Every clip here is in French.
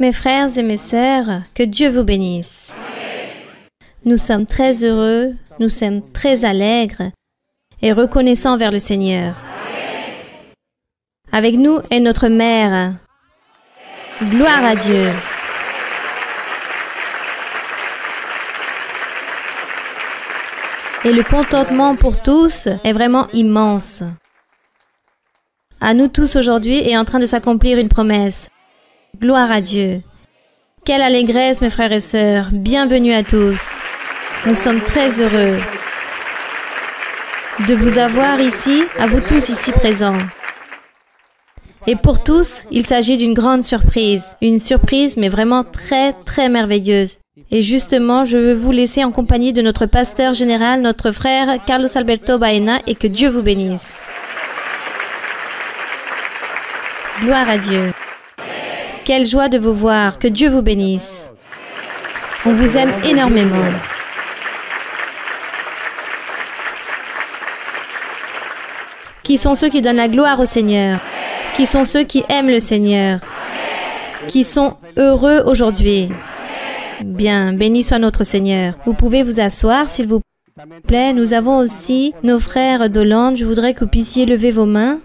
Mes frères et mes sœurs, que Dieu vous bénisse. Nous sommes très heureux, nous sommes très allègres et reconnaissants envers le Seigneur. Avec nous est notre Mère. Gloire à Dieu. Et le contentement pour tous est vraiment immense. À nous tous aujourd'hui est en train de s'accomplir une promesse. Gloire à Dieu. Quelle allégresse, mes frères et sœurs. Bienvenue à tous. Nous sommes très heureux de vous avoir ici, à vous tous ici présents. Et pour tous, il s'agit d'une grande surprise. Une surprise, mais vraiment très, très merveilleuse. Et justement, je veux vous laisser en compagnie de notre pasteur général, notre frère Carlos Alberto Baena, et que Dieu vous bénisse. Gloire à Dieu. Quelle joie de vous voir, que Dieu vous bénisse. On vous aime énormément. Qui sont ceux qui donnent la gloire au Seigneur? Qui sont ceux qui aiment le Seigneur? Qui sont heureux aujourd'hui? Bien, béni soit notre Seigneur. Vous pouvez vous asseoir, s'il vous plaît. Nous avons aussi nos frères d'Hollande. Je voudrais que vous puissiez lever vos mains.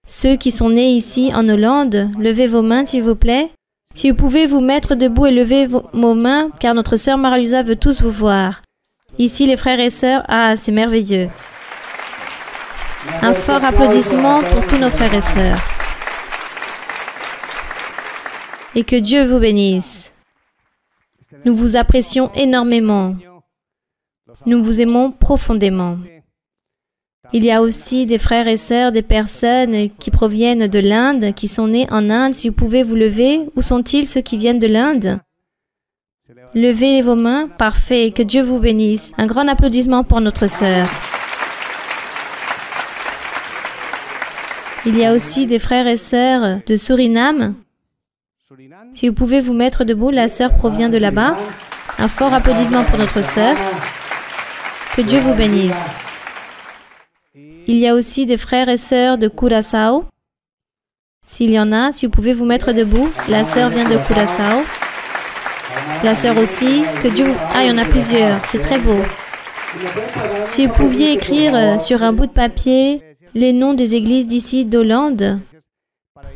Ceux qui sont nés ici en Hollande, levez vos mains, s'il vous plaît. Si vous pouvez vous mettre debout et lever vos mains, car notre sœur Marie-Luisa veut tous vous voir. Ici, les frères et sœurs, ah, c'est merveilleux. Un fort applaudissement pour tous nos frères et sœurs. Et que Dieu vous bénisse. Nous vous apprécions énormément. Nous vous aimons profondément. Il y a aussi des frères et sœurs, des personnes qui proviennent de l'Inde, qui sont nés en Inde. Si vous pouvez vous lever, où sont-ils ceux qui viennent de l'Inde? Levez vos mains. Parfait. Que Dieu vous bénisse. Un grand applaudissement pour notre sœur. Il y a aussi des frères et sœurs de Suriname. Si vous pouvez vous mettre debout, la sœur provient de là-bas. Un fort applaudissement pour notre sœur. Que Dieu vous bénisse. Il y a aussi des frères et sœurs de Curaçao. S'il y en a, si vous pouvez vous mettre debout, la sœur vient de Curaçao. La sœur aussi. Que Dieu vous... Ah, il y en a plusieurs. C'est très beau. Si vous pouviez écrire sur un bout de papier les noms des églises d'ici d'Hollande.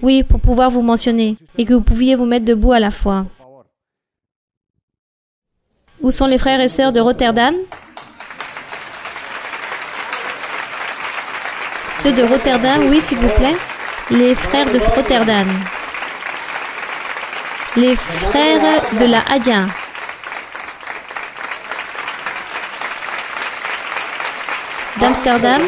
Oui, pour pouvoir vous mentionner. Et que vous pouviez vous mettre debout à la fois. Où sont les frères et sœurs de Rotterdam? Ceux de Rotterdam, oui, s'il vous plaît. Les frères de Rotterdam. Les frères de la Hadia. D'Amsterdam.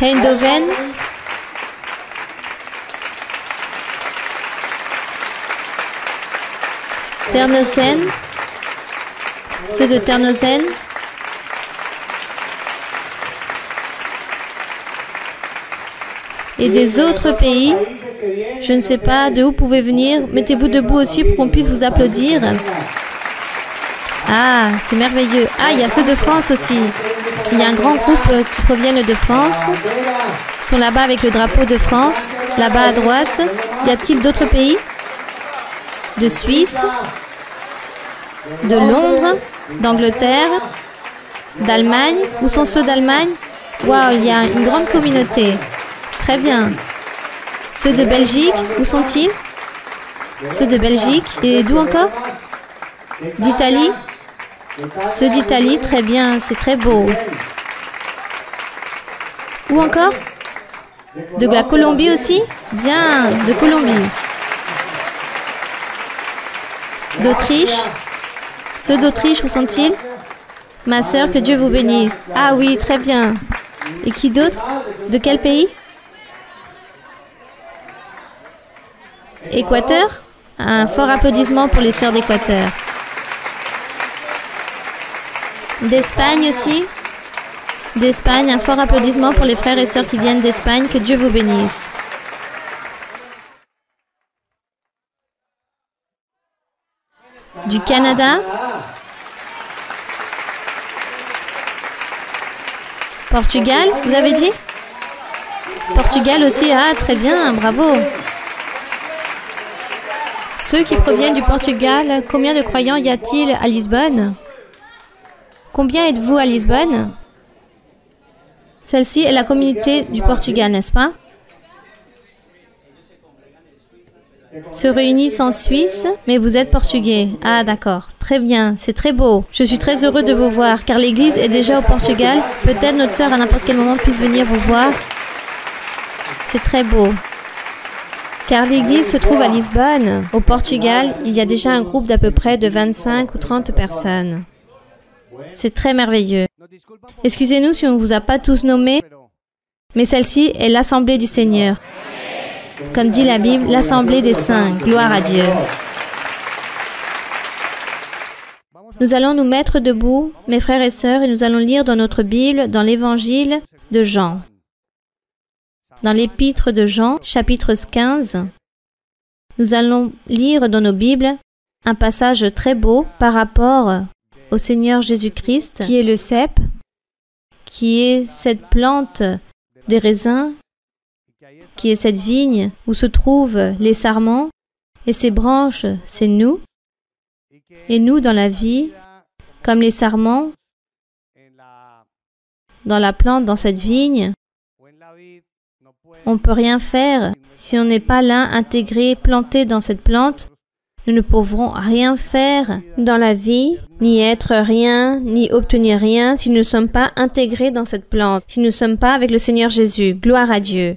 Eindhoven. Terneuzen. Ceux de Terneuzen. Et des autres pays. Je ne sais pas de où vous pouvez venir. Mettez-vous debout aussi pour qu'on puisse vous applaudir. Ah, c'est merveilleux. Ah, il y a ceux de France aussi. Il y a un grand groupe qui proviennent de France. Ils sont là-bas avec le drapeau de France. Là-bas à droite. Y a-t-il d'autres pays? De Suisse, de Londres, d'Angleterre, d'Allemagne. Où sont ceux d'Allemagne? Waouh, il y a une grande communauté. Très bien. Ceux de Belgique, où sont-ils? Ceux de Belgique. Et d'où encore? D'Italie? Ceux d'Italie, très bien, c'est très beau. Où encore? De la Colombie aussi? Bien, de Colombie. D'Autriche? Ceux d'Autriche, où sont-ils? Ma sœur, que Dieu vous bénisse. Ah oui, très bien. Et qui d'autre? De quel pays? Équateur? Un fort applaudissement pour les sœurs d'Équateur. D'Espagne aussi? D'Espagne, un fort applaudissement pour les frères et sœurs qui viennent d'Espagne. Que Dieu vous bénisse. Du Canada? Portugal, vous avez dit? Portugal aussi, ah très bien, bravo. Ceux qui proviennent du Portugal, combien de croyants y a-t-il à Lisbonne? Combien êtes-vous à Lisbonne? Celle-ci est la communauté du Portugal, n'est-ce pas? Se réunissent en Suisse, mais vous êtes portugais. Ah d'accord, très bien, c'est très beau. Je suis très heureux de vous voir, car l'église est déjà au Portugal. Peut-être notre sœur à n'importe quel moment puisse venir vous voir. C'est très beau. Car l'église se trouve à Lisbonne. Au Portugal, il y a déjà un groupe d'à peu près de 25 ou 30 personnes. C'est très merveilleux. Excusez-nous si on ne vous a pas tous nommés, mais celle-ci est l'Assemblée du Seigneur. Comme dit la Bible, l'Assemblée des saints. Gloire à Dieu. Nous allons nous mettre debout, mes frères et sœurs, et nous allons lire dans notre Bible, dans l'Évangile de Jean. Dans l'Épître de Jean, chapitre 15, nous allons lire dans nos Bibles un passage très beau par rapport au Seigneur Jésus-Christ, qui est le cep, qui est cette plante des raisins, qui est cette vigne où se trouvent les sarments, et ces branches, c'est nous. Et nous, dans la vie, comme les sarments, dans la plante, dans cette vigne, on ne peut rien faire si on n'est pas là, intégré, planté dans cette plante. Nous ne pourrons rien faire dans la vie, ni être rien, ni obtenir rien si nous ne sommes pas intégrés dans cette plante, si nous ne sommes pas avec le Seigneur Jésus. Gloire à Dieu.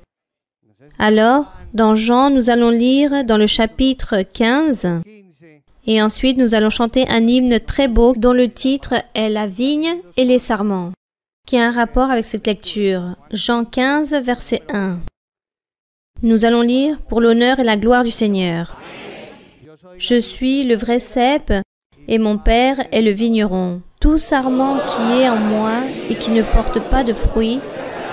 Alors, dans Jean, nous allons lire dans le chapitre 15, et ensuite nous allons chanter un hymne très beau dont le titre est « La vigne et les sarments », qui a un rapport avec cette lecture. Jean 15, verset 1. Nous allons lire pour l'honneur et la gloire du Seigneur. « Je suis le vrai cep, et mon Père est le vigneron. Tout sarment qui est en moi et qui ne porte pas de fruit,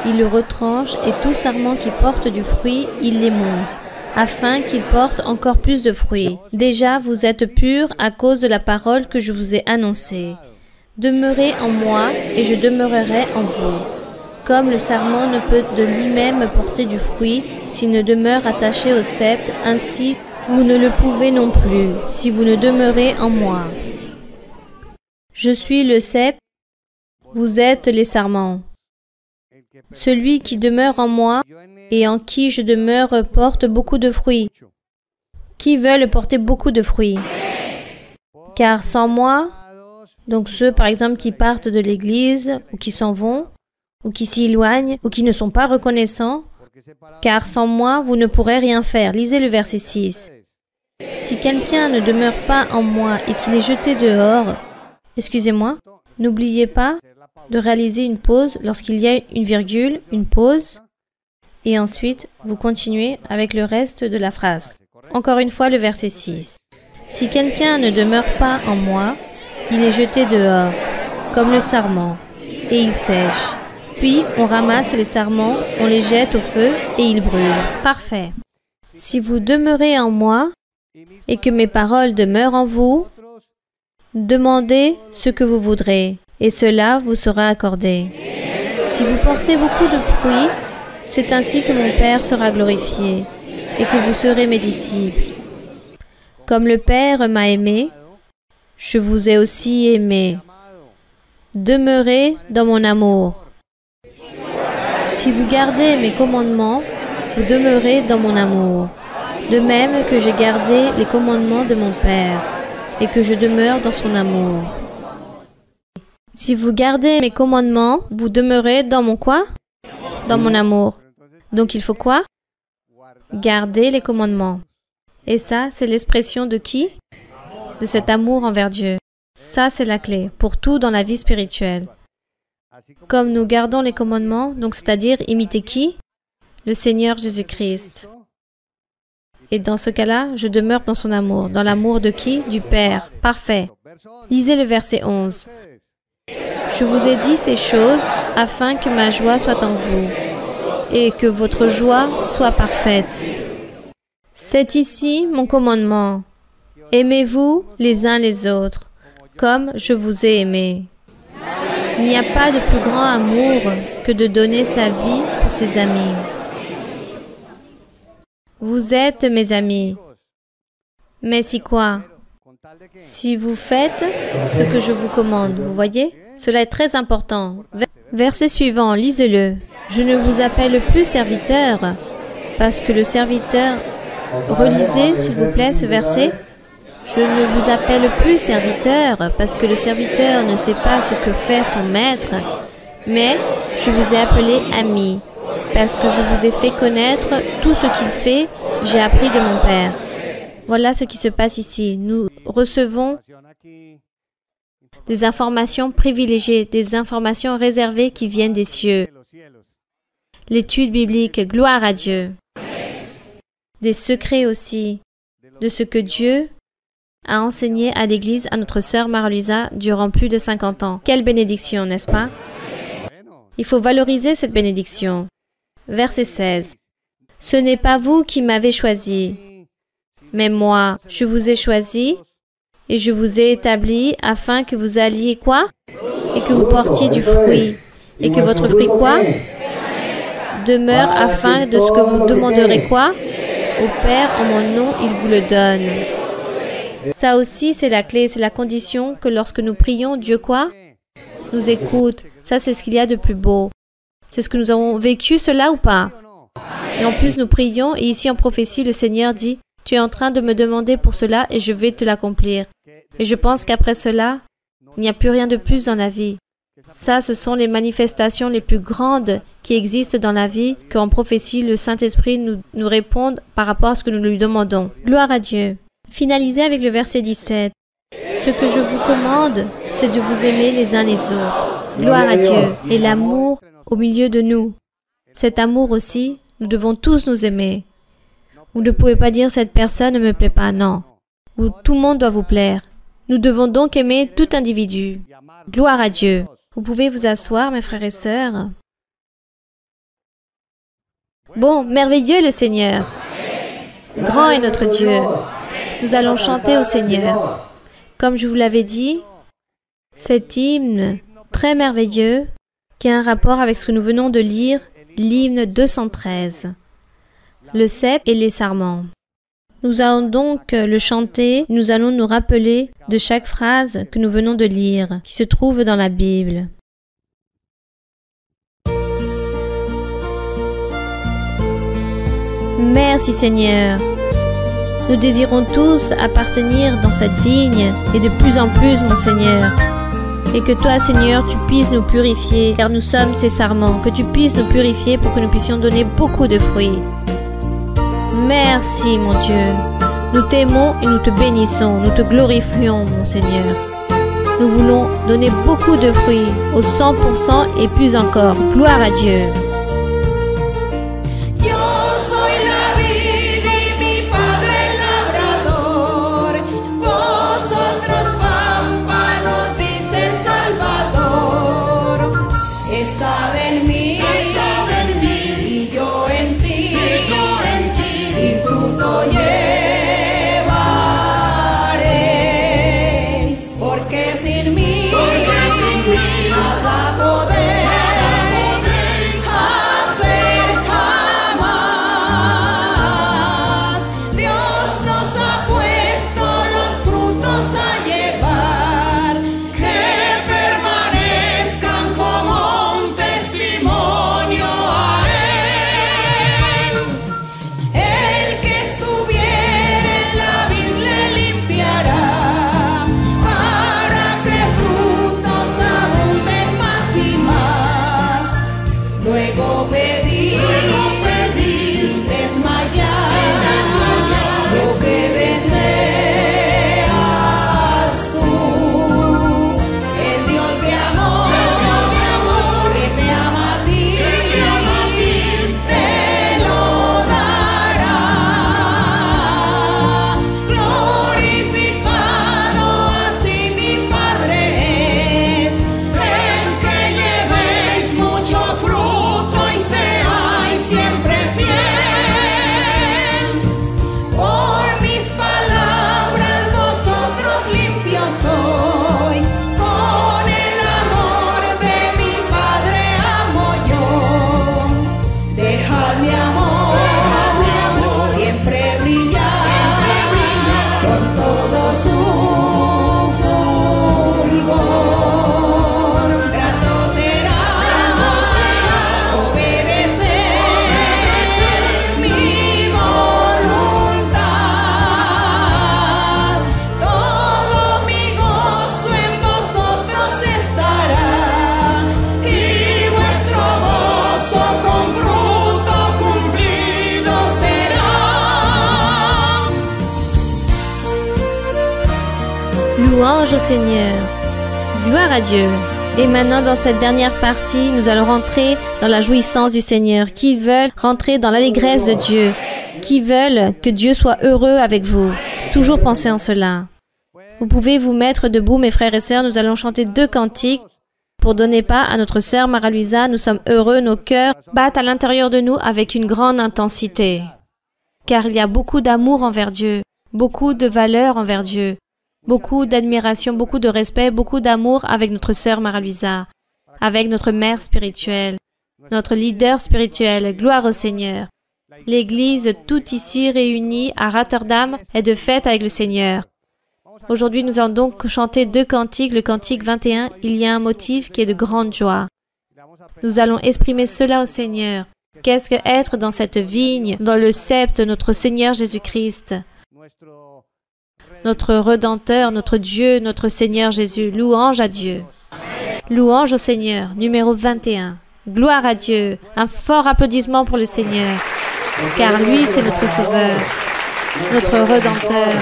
il le retranche, et tout sarment qui porte du fruit, il l'émonde, afin qu'il porte encore plus de fruits. Déjà, vous êtes purs à cause de la parole que je vous ai annoncée. Demeurez en moi, et je demeurerai en vous. Comme le sarment ne peut de lui-même porter du fruit s'il ne demeure attaché au cep, ainsi vous ne le pouvez non plus, si vous ne demeurez en moi. Je suis le cep, vous êtes les sarments. Celui qui demeure en moi et en qui je demeure porte beaucoup de fruits. Qui veulent porter beaucoup de fruits? Car sans moi, donc ceux par exemple qui partent de l'église ou qui s'en vont, ou qui s'y éloignent, ou qui ne sont pas reconnaissants, car sans moi, vous ne pourrez rien faire. Lisez le verset 6. Si quelqu'un ne demeure pas en moi et qu'il est jeté dehors, excusez-moi, n'oubliez pas de réaliser une pause lorsqu'il y a une virgule, une pause, et ensuite vous continuez avec le reste de la phrase. Encore une fois, le verset 6. Si quelqu'un ne demeure pas en moi, il est jeté dehors, comme le sarment, et il sèche. Puis on ramasse les sarments, on les jette au feu et ils brûlent. Parfait. Si vous demeurez en moi et que mes paroles demeurent en vous, demandez ce que vous voudrez et cela vous sera accordé. Si vous portez beaucoup de fruits, c'est ainsi que mon Père sera glorifié et que vous serez mes disciples. Comme le Père m'a aimé, je vous ai aussi aimé. Demeurez dans mon amour. Si vous gardez mes commandements, vous demeurez dans mon amour, de même que j'ai gardé les commandements de mon Père, et que je demeure dans son amour. Si vous gardez mes commandements, vous demeurez dans mon quoi? Dans mon amour. Donc il faut quoi? Garder les commandements. Et ça, c'est l'expression de qui? De cet amour envers Dieu. Ça, c'est la clé pour tout dans la vie spirituelle. Comme nous gardons les commandements, donc c'est-à-dire imiter qui? Le Seigneur Jésus-Christ. Et dans ce cas-là, je demeure dans son amour. Dans l'amour de qui? Du Père. Parfait. Lisez le verset 11. Je vous ai dit ces choses afin que ma joie soit en vous et que votre joie soit parfaite. C'est ici mon commandement. Aimez-vous les uns les autres, comme je vous ai aimé. Il n'y a pas de plus grand amour que de donner sa vie pour ses amis. Vous êtes mes amis. Mais si quoi? Si vous faites ce que je vous commande, vous voyez? Cela est très important. Verset suivant, lisez-le. Je ne vous appelle plus serviteur, parce que le serviteur... Relisez, s'il vous plaît, ce verset. Je ne vous appelle plus serviteur, parce que le serviteur ne sait pas ce que fait son maître, mais je vous ai appelé ami, parce que je vous ai fait connaître tout ce qu'il fait, j'ai appris de mon Père. Voilà ce qui se passe ici. Nous recevons des informations privilégiées, des informations réservées qui viennent des cieux. L'étude biblique, gloire à Dieu. Des secrets aussi de ce que Dieu a enseigné à l'Église, à notre sœur Marie-Luisa, durant plus de 50 ans. Quelle bénédiction, n'est-ce pas? Il faut valoriser cette bénédiction. Verset 16. Ce n'est pas vous qui m'avez choisi, mais moi, je vous ai choisi et je vous ai établi afin que vous alliez quoi? Et que vous portiez du fruit. Et que votre fruit quoi? Demeure afin de ce que vous demanderez quoi? Au Père, en mon nom, il vous le donne. Ça aussi, c'est la clé, c'est la condition que lorsque nous prions, Dieu quoi? Nous écoute. Ça, c'est ce qu'il y a de plus beau. C'est ce que nous avons vécu, cela ou pas? Et en plus, nous prions, et ici en prophétie, le Seigneur dit, tu es en train de me demander pour cela et je vais te l'accomplir. Et je pense qu'après cela, il n'y a plus rien de plus dans la vie. Ça, ce sont les manifestations les plus grandes qui existent dans la vie, qu'en prophétie, le Saint-Esprit nous réponde par rapport à ce que nous lui demandons. Gloire à Dieu. Finalisez avec le verset 17. Ce que je vous commande, c'est de vous aimer les uns les autres. Gloire à Dieu. Et l'amour au milieu de nous. Cet amour aussi, nous devons tous nous aimer. Vous ne pouvez pas dire cette personne ne me plaît pas, non. Ou tout le monde doit vous plaire. Nous devons donc aimer tout individu. Gloire à Dieu. Vous pouvez vous asseoir, mes frères et sœurs. Bon, merveilleux le Seigneur. Grand est notre Dieu. Nous allons chanter au Seigneur. Comme je vous l'avais dit, cet hymne très merveilleux qui a un rapport avec ce que nous venons de lire, l'hymne 213, le cep et les sarments. Nous allons donc le chanter, nous allons nous rappeler de chaque phrase que nous venons de lire, qui se trouve dans la Bible. Merci Seigneur. Nous désirons tous appartenir dans cette vigne, et de plus en plus, mon Seigneur. Et que toi, Seigneur, tu puisses nous purifier, car nous sommes ces sarments, que tu puisses nous purifier pour que nous puissions donner beaucoup de fruits. Merci, mon Dieu. Nous t'aimons et nous te bénissons, nous te glorifions, mon Seigneur. Nous voulons donner beaucoup de fruits, au 100% et plus encore. Gloire à Dieu. Mucho fruto y sea Louange au Seigneur. Gloire à Dieu. Et maintenant, dans cette dernière partie, nous allons rentrer dans la jouissance du Seigneur, qui veulent rentrer dans l'allégresse de Dieu, qui veulent que Dieu soit heureux avec vous. Toujours pensez en cela. Vous pouvez vous mettre debout, mes frères et sœurs. Nous allons chanter 2 cantiques pour donner pas à notre sœur Mara-Luisa. Nous sommes heureux, nos cœurs battent à l'intérieur de nous avec une grande intensité. Car il y a beaucoup d'amour envers Dieu, beaucoup de valeur envers Dieu, beaucoup d'admiration, beaucoup de respect, beaucoup d'amour avec notre sœur Mara-Luisa, avec notre mère spirituelle, notre leader spirituel. Gloire au Seigneur. L'Église, tout ici réunie à Rotterdam, est de fête avec le Seigneur. Aujourd'hui, nous allons donc chanter 2 cantiques. Le cantique 21, il y a un motif qui est de grande joie. Nous allons exprimer cela au Seigneur. Qu'est-ce que être dans cette vigne, dans le sceptre de notre Seigneur Jésus-Christ, notre Rédempteur, notre Dieu, notre Seigneur Jésus. Louange à Dieu. Louange au Seigneur, numéro 21. Gloire à Dieu. Un fort applaudissement pour le Seigneur, car lui, c'est notre Sauveur, notre Rédempteur,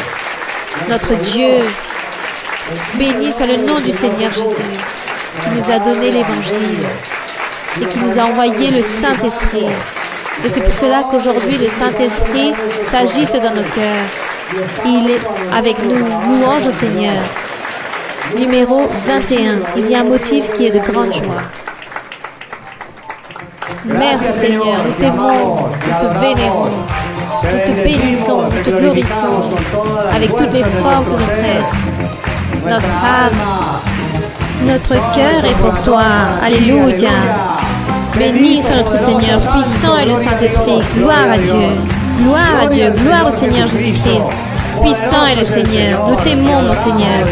notre Dieu. Béni soit le nom du Seigneur Jésus, qui nous a donné l'Évangile et qui nous a envoyé le Saint-Esprit. Et c'est pour cela qu'aujourd'hui, le Saint-Esprit s'agite dans nos cœurs. Il est avec nous. Louange au Seigneur. Numéro 21. Il y a un motif qui est de grande joie. Merci Seigneur, nous t'aimons, nous te vénérons, nous te bénissons, nous te glorifions avec toutes les forces de notre être, notre âme, notre cœur est pour toi. Alléluia. Béni soit notre Seigneur, puissant est le Saint-Esprit. Gloire à Dieu. Gloire à Dieu, gloire au Seigneur Jésus-Christ. Puissant est le Seigneur, nous t'aimons mon Seigneur.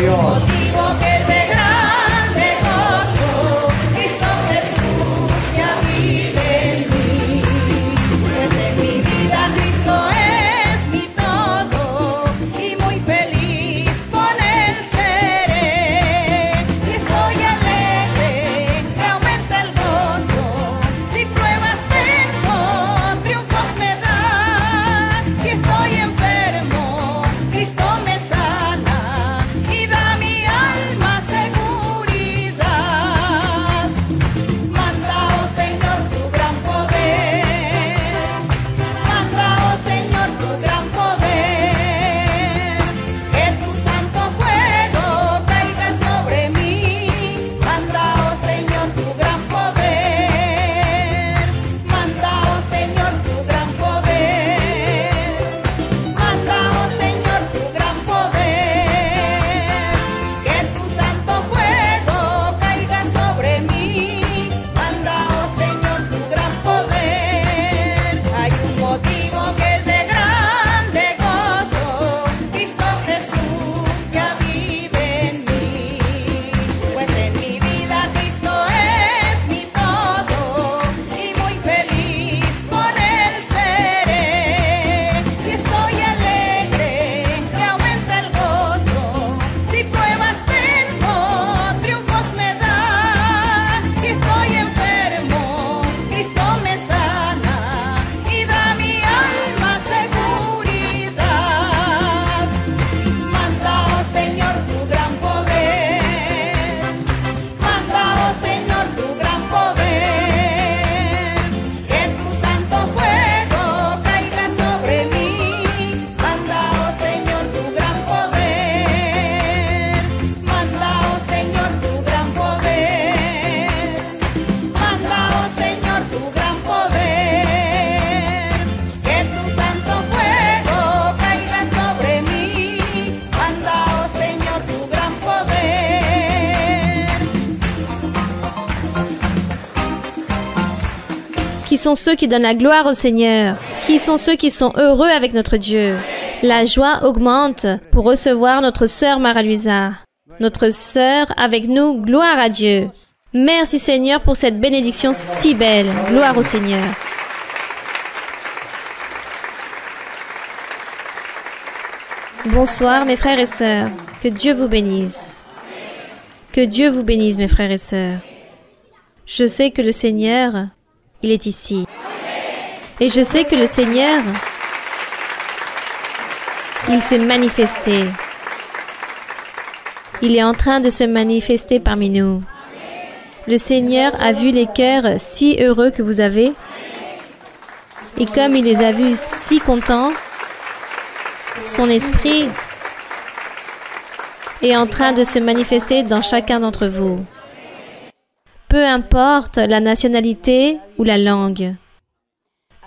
Qui sont ceux qui donnent la gloire au Seigneur? Qui sont ceux qui sont heureux avec notre Dieu? La joie augmente pour recevoir notre sœur Mara-Luisa. Notre sœur avec nous, gloire à Dieu. Merci Seigneur pour cette bénédiction si belle. Gloire au Seigneur. Bonsoir mes frères et sœurs. Que Dieu vous bénisse. Que Dieu vous bénisse mes frères et sœurs. Je sais que le Seigneur, il est ici. Et je sais que le Seigneur, il s'est manifesté. Il est en train de se manifester parmi nous. Le Seigneur a vu les cœurs si heureux que vous avez. Et comme il les a vus si contents, son esprit est en train de se manifester dans chacun d'entre vous. Peu importe la nationalité ou la langue.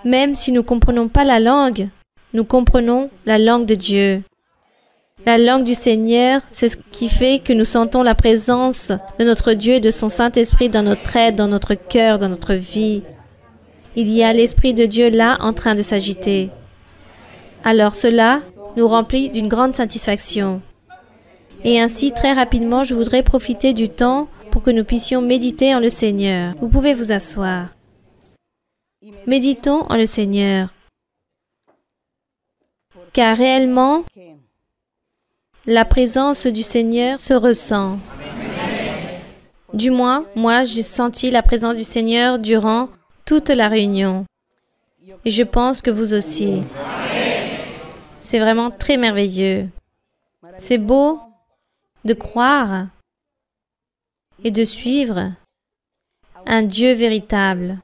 Même si nous ne comprenons pas la langue, nous comprenons la langue de Dieu. La langue du Seigneur, c'est ce qui fait que nous sentons la présence de notre Dieu et de son Saint-Esprit dans notre être, dans notre cœur, dans notre vie. Il y a l'Esprit de Dieu là en train de s'agiter. Alors cela nous remplit d'une grande satisfaction. Et ainsi, très rapidement, je voudrais profiter du temps pour que nous puissions méditer en le Seigneur. Vous pouvez vous asseoir. Méditons en le Seigneur. Car réellement, la présence du Seigneur se ressent. Du moins, moi, j'ai senti la présence du Seigneur durant toute la réunion. Et je pense que vous aussi. C'est vraiment très merveilleux. C'est beau de croire et de suivre un Dieu véritable.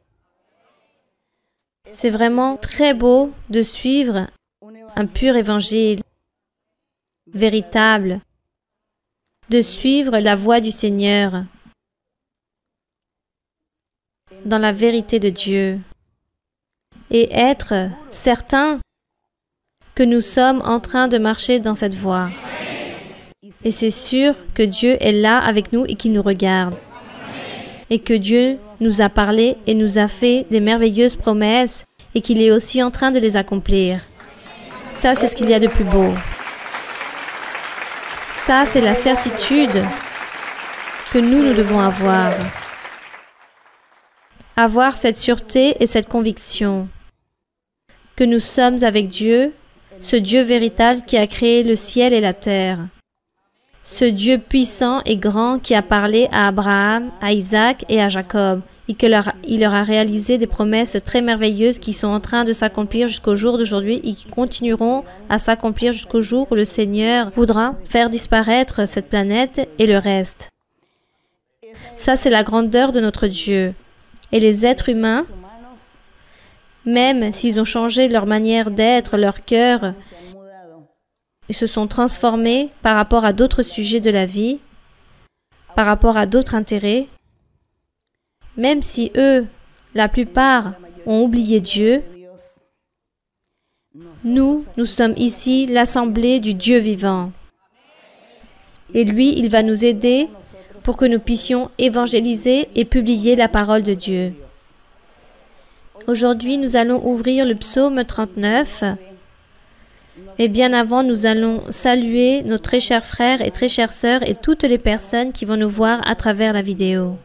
C'est vraiment très beau de suivre un pur évangile véritable, de suivre la voie du Seigneur dans la vérité de Dieu et être certain que nous sommes en train de marcher dans cette voie. Et c'est sûr que Dieu est là avec nous et qu'il nous regarde. Et que Dieu nous a parlé et nous a fait des merveilleuses promesses et qu'il est aussi en train de les accomplir. Ça, c'est ce qu'il y a de plus beau. Ça, c'est la certitude que nous devons avoir. Avoir cette sûreté et cette conviction que nous sommes avec Dieu, ce Dieu véritable qui a créé le ciel et la terre. Ce Dieu puissant et grand qui a parlé à Abraham, à Isaac et à Jacob, et qu'il leur a réalisé des promesses très merveilleuses qui sont en train de s'accomplir jusqu'au jour d'aujourd'hui et qui continueront à s'accomplir jusqu'au jour où le Seigneur voudra faire disparaître cette planète et le reste. Ça, c'est la grandeur de notre Dieu. Et les êtres humains, même s'ils ont changé leur manière d'être, leur cœur, ils se sont transformés par rapport à d'autres sujets de la vie, par rapport à d'autres intérêts, même si eux, la plupart, ont oublié Dieu, nous sommes ici l'assemblée du Dieu vivant. Et lui, il va nous aider pour que nous puissions évangéliser et publier la parole de Dieu. Aujourd'hui, nous allons ouvrir le psaume 39. Mais bien avant, nous allons saluer nos très chers frères et très chères sœurs et toutes les personnes qui vont nous voir à travers la vidéo.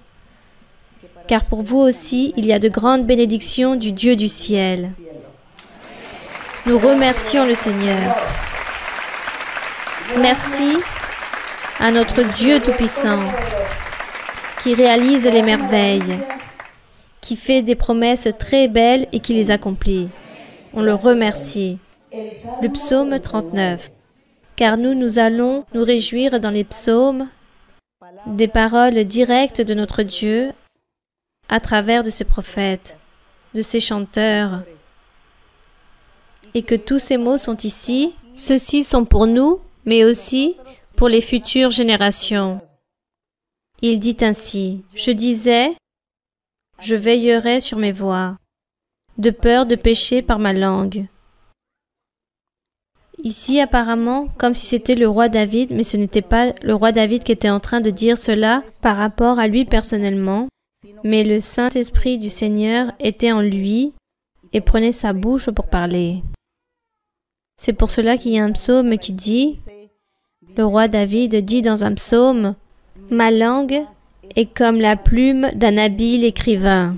Car pour vous aussi, il y a de grandes bénédictions du Dieu du ciel. Nous remercions le Seigneur. Merci à notre Dieu Tout-Puissant, qui réalise les merveilles, qui fait des promesses très belles et qui les accomplit. On le remercie. Le psaume 39. Car nous allons nous réjouir dans les psaumes des paroles directes de notre Dieu à travers de ses prophètes, de ses chanteurs. Et que tous ces mots sont ici. Ceux-ci sont pour nous, mais aussi pour les futures générations. Il dit ainsi, « Je disais, je veillerai sur mes voies, de peur de pécher par ma langue. » Ici, apparemment, comme si c'était le roi David, mais ce n'était pas le roi David qui était en train de dire cela par rapport à lui personnellement, mais le Saint-Esprit du Seigneur était en lui et prenait sa bouche pour parler. C'est pour cela qu'il y a un psaume qui dit, le roi David dit dans un psaume, « Ma langue est comme la plume d'un habile écrivain. »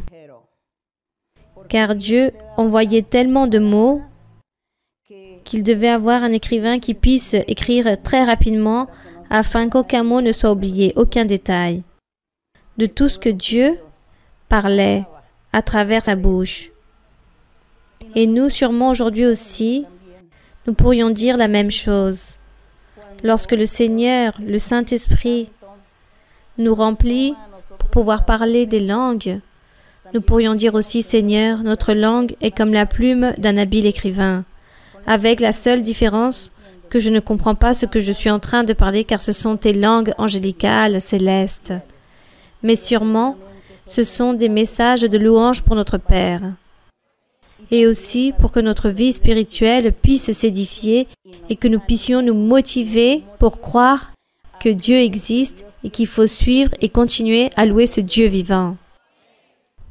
Car Dieu envoyait tellement de mots qu'il devait avoir un écrivain qui puisse écrire très rapidement afin qu'aucun mot ne soit oublié, aucun détail de tout ce que Dieu parlait à travers sa bouche. Et nous, sûrement aujourd'hui aussi, nous pourrions dire la même chose. lorsque le Seigneur, le Saint-Esprit, nous remplit pour pouvoir parler des langues, nous pourrions dire aussi, Seigneur, notre langue est comme la plume d'un habile écrivain, avec la seule différence que je ne comprends pas ce que je suis en train de parler car ce sont tes langues angélicales, célestes. Mais sûrement, ce sont des messages de louange pour notre Père. Et aussi pour que notre vie spirituelle puisse s'édifier et que nous puissions nous motiver pour croire que Dieu existe et qu'il faut suivre et continuer à louer ce Dieu vivant.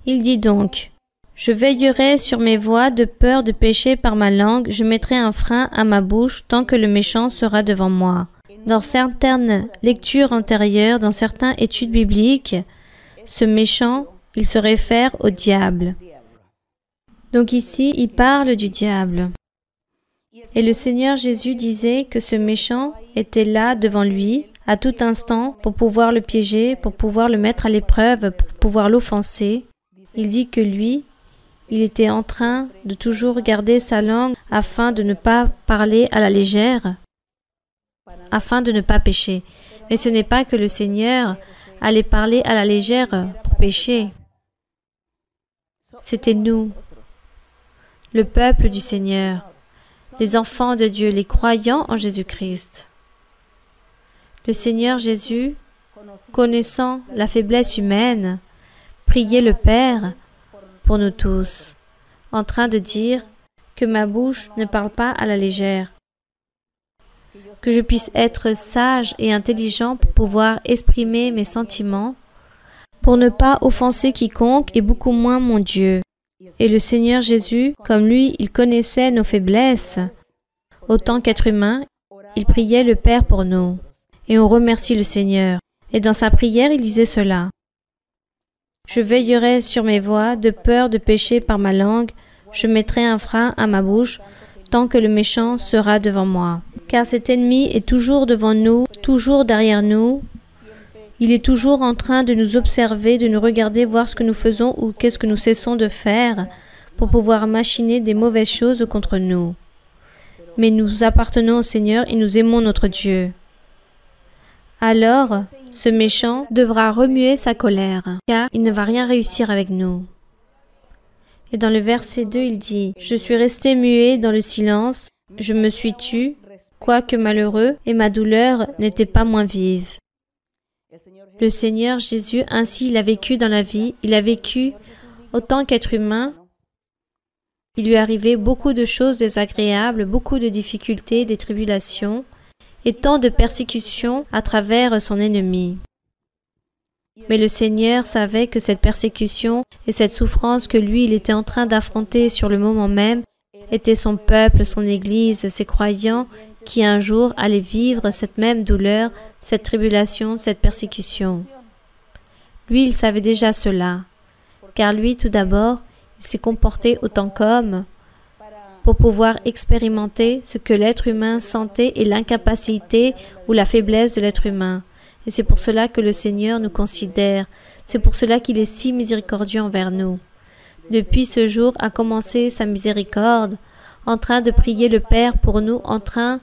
Il dit donc, « Je veillerai sur mes voies de peur de pécher par ma langue, je mettrai un frein à ma bouche tant que le méchant sera devant moi. » Dans certaines lectures antérieures, dans certaines études bibliques, ce méchant, il se réfère au diable. Donc ici, il parle du diable. Et le Seigneur Jésus disait que ce méchant était là devant lui, à tout instant, pour pouvoir le piéger, pour pouvoir le mettre à l'épreuve, pour pouvoir l'offenser. Il dit que lui, il était en train de toujours garder sa langue afin de ne pas parler à la légère, afin de ne pas pécher. Mais ce n'est pas que le Seigneur allait parler à la légère pour pécher. C'était nous, le peuple du Seigneur, les enfants de Dieu, les croyants en Jésus-Christ. Le Seigneur Jésus, connaissant la faiblesse humaine, priait le Père pour nous tous, en train de dire que ma bouche ne parle pas à la légère, que je puisse être sage et intelligent pour pouvoir exprimer mes sentiments, pour ne pas offenser quiconque et beaucoup moins mon Dieu. Et le Seigneur Jésus, comme lui, il connaissait nos faiblesses. Autant qu'être humain, il priait le Père pour nous. Et on remercie le Seigneur. Et dans sa prière, il disait cela. Je veillerai sur mes voies, de peur de pécher par ma langue, je mettrai un frein à ma bouche, tant que le méchant sera devant moi. Car cet ennemi est toujours devant nous, toujours derrière nous. Il est toujours en train de nous observer, de nous regarder, voir ce que nous faisons ou qu'est-ce que nous cessons de faire pour pouvoir machiner des mauvaises choses contre nous. Mais nous appartenons au Seigneur et nous aimons notre Dieu. Alors, ce méchant devra remuer sa colère, car il ne va rien réussir avec nous. Et dans le verset 2, il dit, « Je suis resté muet dans le silence, je me suis tu, quoique malheureux, et ma douleur n'était pas moins vive. » Le Seigneur Jésus, ainsi, il a vécu dans la vie, il a vécu autant qu'être humain. Il lui arrivait beaucoup de choses désagréables, beaucoup de difficultés, des tribulations, et tant de persécutions à travers son ennemi. Mais le Seigneur savait que cette persécution et cette souffrance que lui, il était en train d'affronter sur le moment même, était son peuple, son Église, ses croyants, qui un jour allaient vivre cette même douleur, cette tribulation, cette persécution. Lui, il savait déjà cela, car lui, tout d'abord, il s'est comporté autant qu'homme, pour pouvoir expérimenter ce que l'être humain sentait et l'incapacité ou la faiblesse de l'être humain. Et c'est pour cela que le Seigneur nous considère. C'est pour cela qu'il est si miséricordieux envers nous. Depuis ce jour a commencé sa miséricorde, en train de prier le Père pour nous, en train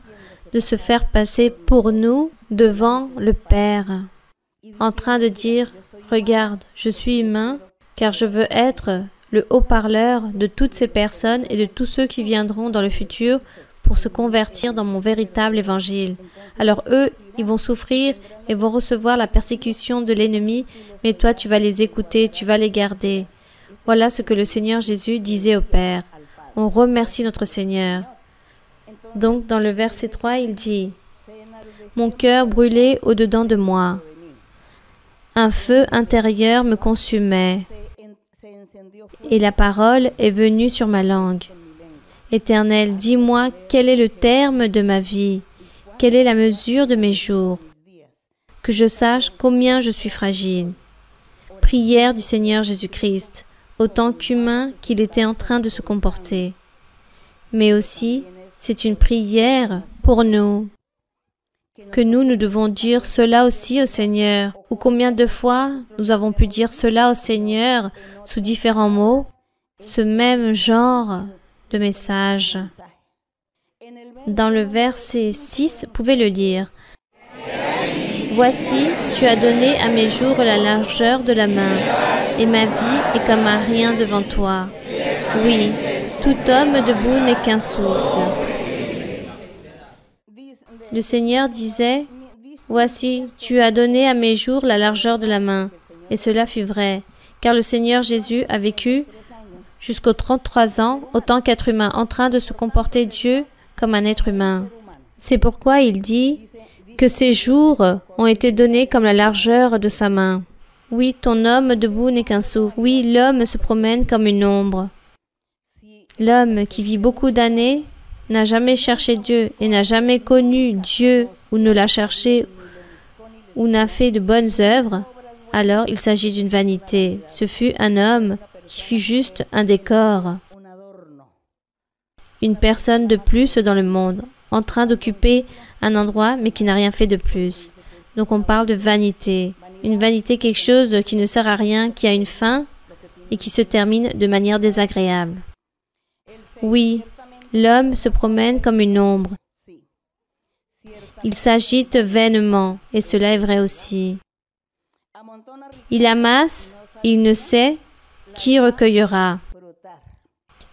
de se faire passer pour nous devant le Père, en train de dire, « Regarde, je suis humain, car je veux être le haut-parleur de toutes ces personnes et de tous ceux qui viendront dans le futur pour se convertir dans mon véritable évangile. Alors eux, ils vont souffrir et vont recevoir la persécution de l'ennemi, mais toi, tu vas les écouter, tu vas les garder. » Voilà ce que le Seigneur Jésus disait au Père. On remercie notre Seigneur. Donc, dans le verset 3, il dit, « Mon cœur brûlait au-dedans de moi. Un feu intérieur me consumait. Et la parole est venue sur ma langue. Éternel, dis-moi quel est le terme de ma vie, quelle est la mesure de mes jours, que je sache combien je suis fragile. » Prière du Seigneur Jésus-Christ, autant qu'humain qu'il était en train de se comporter. Mais aussi, c'est une prière pour nous, que nous devons dire cela aussi au Seigneur, ou combien de fois nous avons pu dire cela au Seigneur sous différents mots, ce même genre de message. Dans le verset 6, vous pouvez le lire. Voici, tu as donné à mes jours la largeur de la main, et ma vie est comme un rien devant toi. Oui, tout homme debout n'est qu'un souffle. Le Seigneur disait, voici, tu as donné à mes jours la largeur de la main. Et cela fut vrai, car le Seigneur Jésus a vécu jusqu'aux 33 ans, autant qu'être humain, en train de se comporter Dieu comme un être humain. C'est pourquoi il dit que ses jours ont été donnés comme la largeur de sa main. Oui, ton homme debout n'est qu'un souffle. Oui, l'homme se promène comme une ombre. L'homme qui vit beaucoup d'années n'a jamais cherché Dieu et n'a jamais connu Dieu ou ne l'a cherché ou n'a fait de bonnes œuvres, alors il s'agit d'une vanité. Ce fut un homme qui fut juste un décor, une personne de plus dans le monde, en train d'occuper un endroit mais qui n'a rien fait de plus. Donc on parle de vanité. Une vanité, quelque chose qui ne sert à rien, qui a une fin et qui se termine de manière désagréable. Oui, l'homme se promène comme une ombre. Il s'agite vainement, et cela est vrai aussi. Il amasse, il ne sait qui recueillera.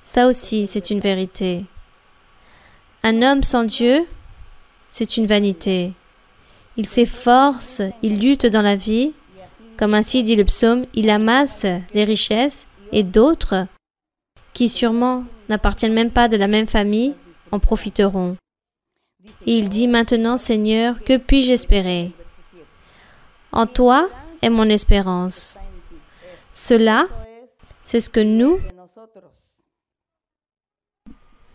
Ça aussi, c'est une vérité. Un homme sans Dieu, c'est une vanité. Il s'efforce, il lutte dans la vie, comme ainsi dit le psaume, il amasse les richesses et d'autres, qui sûrement n'appartiennent même pas de la même famille, en profiteront. Et il dit maintenant, Seigneur, que puis-je espérer? En toi est mon espérance. Cela, c'est ce que nous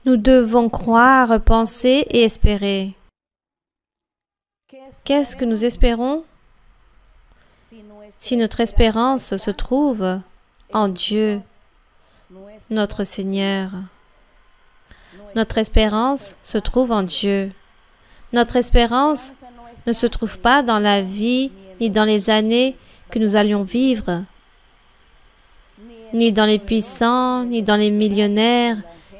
devons croire, penser et espérer. Qu'est-ce que nous espérons? Si notre espérance se trouve en Dieu, notre Seigneur. Notre espérance se trouve en Dieu. Notre espérance ne se trouve pas dans la vie ni dans les années que nous allions vivre, ni dans les puissants, ni dans les millionnaires,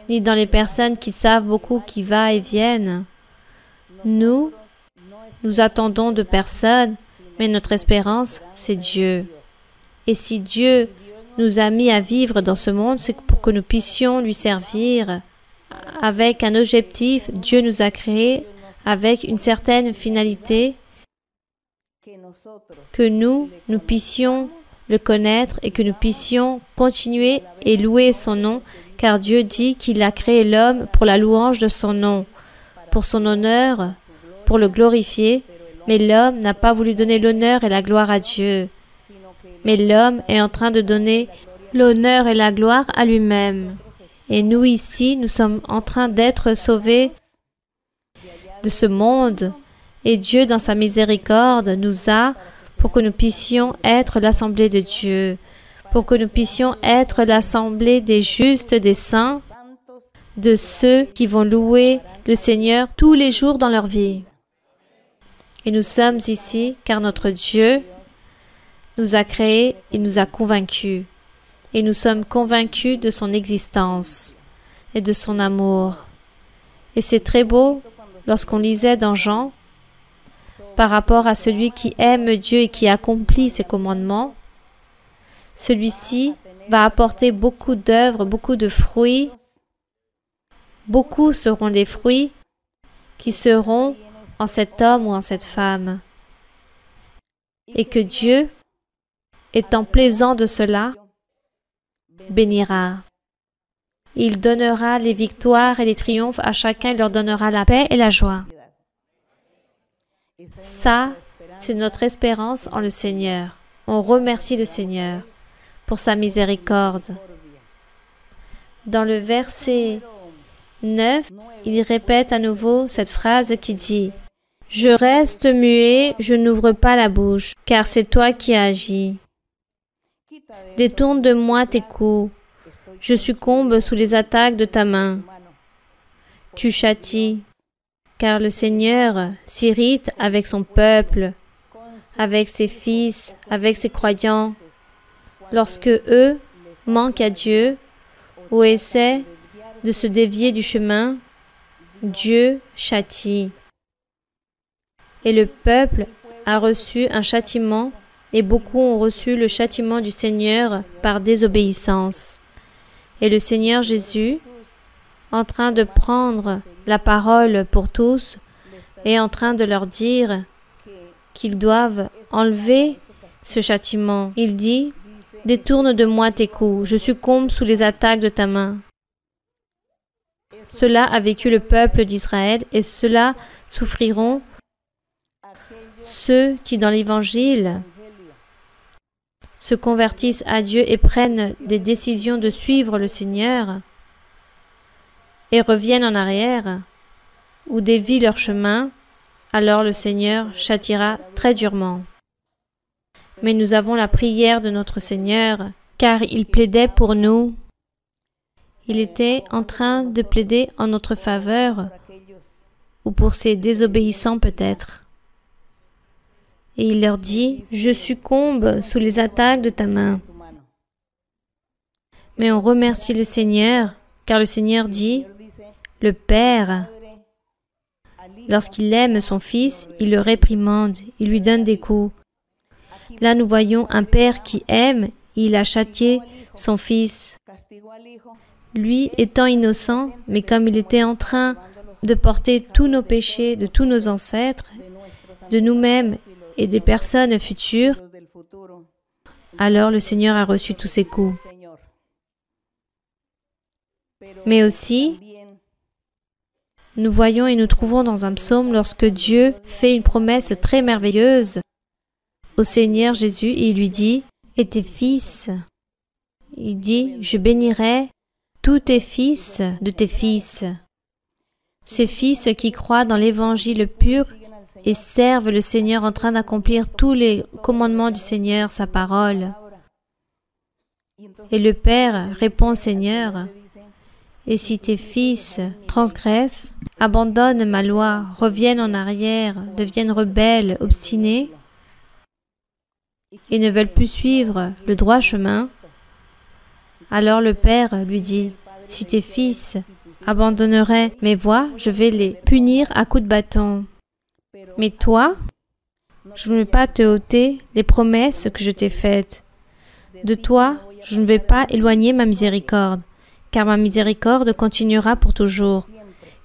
ni dans les personnes qui savent beaucoup qui va et viennent. Nous attendons de personne, mais notre espérance, c'est Dieu. Et si Dieu nous a mis à vivre dans ce monde, c'est pour que nous puissions lui servir avec un objectif. Dieu nous a créés avec une certaine finalité, que nous puissions le connaître et que nous puissions continuer et louer son nom, car Dieu dit qu'il a créé l'homme pour la louange de son nom, pour son honneur, pour le glorifier, mais l'homme n'a pas voulu donner l'honneur et la gloire à Dieu. Mais l'homme est en train de donner l'honneur et la gloire à lui-même. Et nous ici, nous sommes en train d'être sauvés de ce monde. Et Dieu, dans sa miséricorde, nous a pour que nous puissions être l'assemblée de Dieu, pour que nous puissions être l'assemblée des justes, des saints, de ceux qui vont louer le Seigneur tous les jours dans leur vie. Et nous sommes ici car notre Dieu nous a créés et nous a convaincus. Et nous sommes convaincus de son existence et de son amour. Et c'est très beau lorsqu'on lisait dans Jean, par rapport à celui qui aime Dieu et qui accomplit ses commandements, celui-ci va apporter beaucoup d'œuvres, beaucoup de fruits. Beaucoup seront les fruits qui seront en cet homme ou en cette femme. Et que Dieu, étant plaisant de cela, bénira. Il donnera les victoires et les triomphes à chacun, il leur donnera la paix et la joie. Ça, c'est notre espérance en le Seigneur. On remercie le Seigneur pour sa miséricorde. Dans le verset 9, il répète à nouveau cette phrase qui dit « Je reste muet, je n'ouvre pas la bouche, car c'est toi qui as agi. Détourne de moi tes coups, je succombe sous les attaques de ta main. Tu châties, car le Seigneur s'irrite avec son peuple, avec ses fils, avec ses croyants, lorsque eux manquent à Dieu ou essaient de se dévier du chemin, Dieu châtie. Et le peuple a reçu un châtiment, et beaucoup ont reçu le châtiment du Seigneur par désobéissance. Et le Seigneur Jésus, en train de prendre la parole pour tous, est en train de leur dire qu'ils doivent enlever ce châtiment. Il dit, « Détourne de moi tes coups, je succombe sous les attaques de ta main. » Cela a vécu le peuple d'Israël et cela souffriront ceux qui, dans l'Évangile, se convertissent à Dieu et prennent des décisions de suivre le Seigneur et reviennent en arrière ou dévient leur chemin, alors le Seigneur châtiera très durement. Mais nous avons la prière de notre Seigneur, car il plaidait pour nous. Il était en train de plaider en notre faveur, ou pour ces désobéissants peut-être. Et il leur dit, « Je succombe sous les attaques de ta main. » Mais on remercie le Seigneur, car le Seigneur dit, « Le Père, lorsqu'il aime son Fils, il le réprimande, il lui donne des coups. » Là, nous voyons un Père qui aime, il a châtié son Fils. Lui étant innocent, mais comme il était en train de porter tous nos péchés de tous nos ancêtres, de nous-mêmes et des personnes futures, alors le Seigneur a reçu tous ses coups. Mais aussi, nous voyons et nous trouvons dans un psaume lorsque Dieu fait une promesse très merveilleuse au Seigneur Jésus et il lui dit, « Et tes fils ?» Il dit, « Je bénirai tous tes fils de tes fils. » Ces fils qui croient dans l'Évangile pur et servent le Seigneur en train d'accomplir tous les commandements du Seigneur, sa parole. Et le Père répond au Seigneur, « Et si tes fils transgressent, abandonnent ma loi, reviennent en arrière, deviennent rebelles, obstinés, et ne veulent plus suivre le droit chemin, alors le Père lui dit, « Si tes fils abandonneraient mes voies, je vais les punir à coups de bâton. Mais toi, je ne vais pas te ôter les promesses que je t'ai faites. De toi, je ne vais pas éloigner ma miséricorde, car ma miséricorde continuera pour toujours.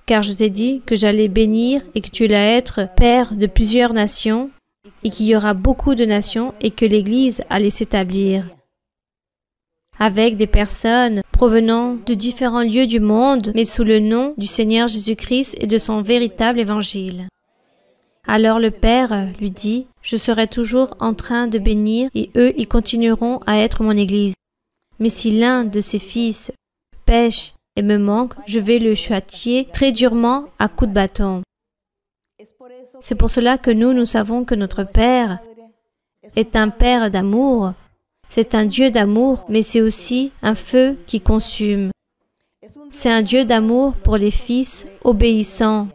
Car je t'ai dit que j'allais bénir et que tu allais être père de plusieurs nations, et qu'il y aura beaucoup de nations et que l'Église allait s'établir avec des personnes provenant de différents lieux du monde, mais sous le nom du Seigneur Jésus-Christ et de son véritable évangile. » Alors le Père lui dit, « Je serai toujours en train de bénir et eux, ils continueront à être mon Église. Mais si l'un de ses fils pêche et me manque, je vais le châtier très durement à coups de bâton. » C'est pour cela que nous savons que notre Père est un Père d'amour. C'est un Dieu d'amour, mais c'est aussi un feu qui consume. C'est un Dieu d'amour pour les fils obéissants,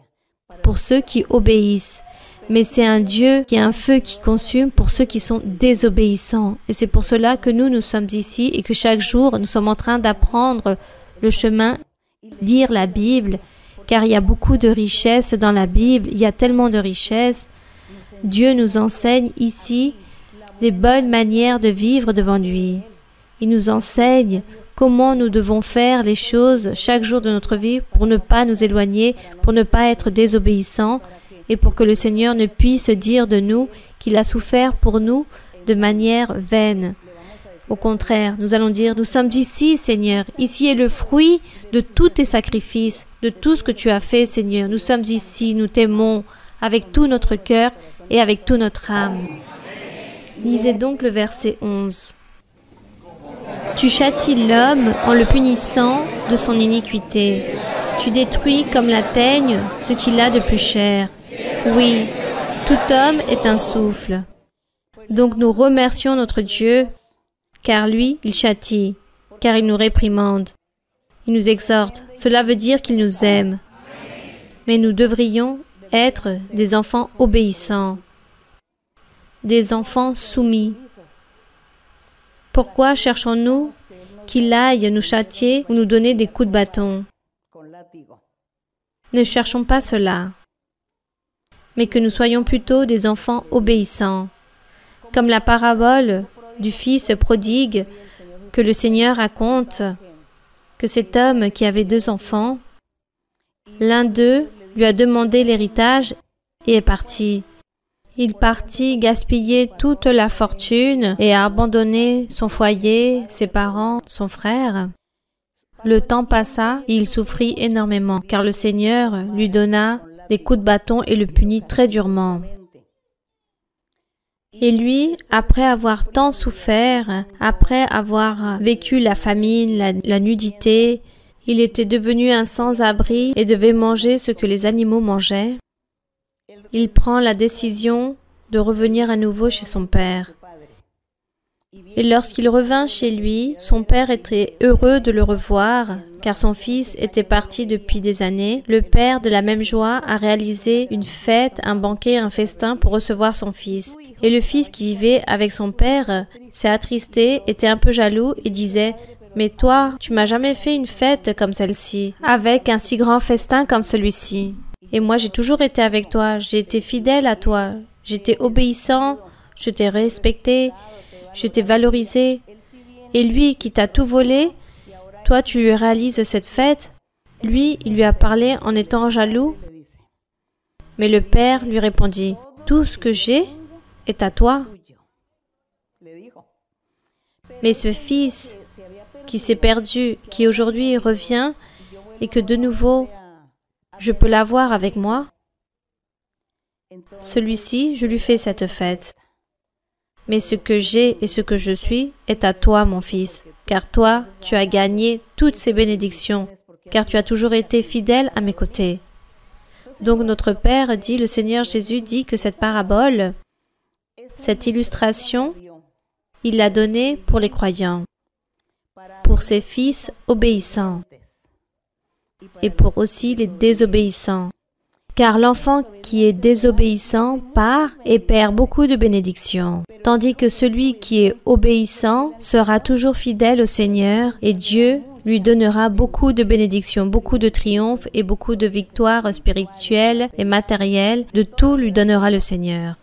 pour ceux qui obéissent. Mais c'est un Dieu qui a un feu qui consume pour ceux qui sont désobéissants. Et c'est pour cela que nous sommes ici et que chaque jour, nous sommes en train d'apprendre le chemin, lire la Bible, car il y a beaucoup de richesses dans la Bible, il y a tellement de richesses. Dieu nous enseigne ici les bonnes manières de vivre devant lui. Il nous enseigne comment nous devons faire les choses chaque jour de notre vie pour ne pas nous éloigner, pour ne pas être désobéissants et pour que le Seigneur ne puisse dire de nous qu'il a souffert pour nous de manière vaine. Au contraire, nous allons dire, nous sommes ici, Seigneur. Ici est le fruit de tous tes sacrifices, de tout ce que tu as fait, Seigneur. Nous sommes ici, nous t'aimons avec tout notre cœur et avec toute notre âme. Lisez donc le verset 11. Tu châties l'homme en le punissant de son iniquité. Tu détruis comme la teigne ce qu'il a de plus cher. Oui, tout homme est un souffle. Donc nous remercions notre Dieu, car lui, il châtie, car il nous réprimande. Il nous exhorte. Cela veut dire qu'il nous aime. Mais nous devrions être des enfants obéissants, des enfants soumis. Pourquoi cherchons-nous qu'il aille nous châtier ou nous donner des coups de bâton? Ne cherchons pas cela, mais que nous soyons plutôt des enfants obéissants, comme la parabole du fils prodigue que le Seigneur raconte, que cet homme qui avait 2 enfants, l'un d'eux lui a demandé l'héritage et est parti. Il partit gaspiller toute la fortune et a abandonné son foyer, ses parents, son frère. Le temps passa et il souffrit énormément, car le Seigneur lui donna des coups de bâton et le punit très durement. Et lui, après avoir tant souffert, après avoir vécu la famine, la nudité, il était devenu un sans-abri et devait manger ce que les animaux mangeaient. Il prend la décision de revenir à nouveau chez son père. Et lorsqu'il revint chez lui, son père était heureux de le revoir, car son fils était parti depuis des années. Le père, de la même joie, a réalisé une fête, un banquet, un festin pour recevoir son fils. Et le fils qui vivait avec son père s'est attristé, était un peu jaloux et disait « Mais toi, tu m'as jamais fait une fête comme celle-ci, avec un si grand festin comme celui-ci. Et moi, j'ai toujours été avec toi, j'ai été fidèle à toi, j'étais obéissant, je t'ai respecté, je t'ai valorisé. Et lui qui t'a tout volé, toi tu lui réalises cette fête. Lui, il lui a parlé en étant jaloux. Mais le père lui répondit, « Tout ce que j'ai est à toi. » Mais ce fils qui s'est perdu, qui aujourd'hui revient et que de nouveau je peux l'avoir avec moi, celui-ci, je lui fais cette fête. Mais ce que j'ai et ce que je suis est à toi, mon fils, car toi, tu as gagné toutes ces bénédictions, car tu as toujours été fidèle à mes côtés. Donc notre Père dit, le Seigneur Jésus dit que cette parabole, cette illustration, il l'a donnée pour les croyants, pour ses fils obéissants et pour aussi les désobéissants. Car l'enfant qui est désobéissant part et perd beaucoup de bénédictions, tandis que celui qui est obéissant sera toujours fidèle au Seigneur et Dieu lui donnera beaucoup de bénédictions, beaucoup de triomphes et beaucoup de victoires spirituelles et matérielles. De tout lui donnera le Seigneur.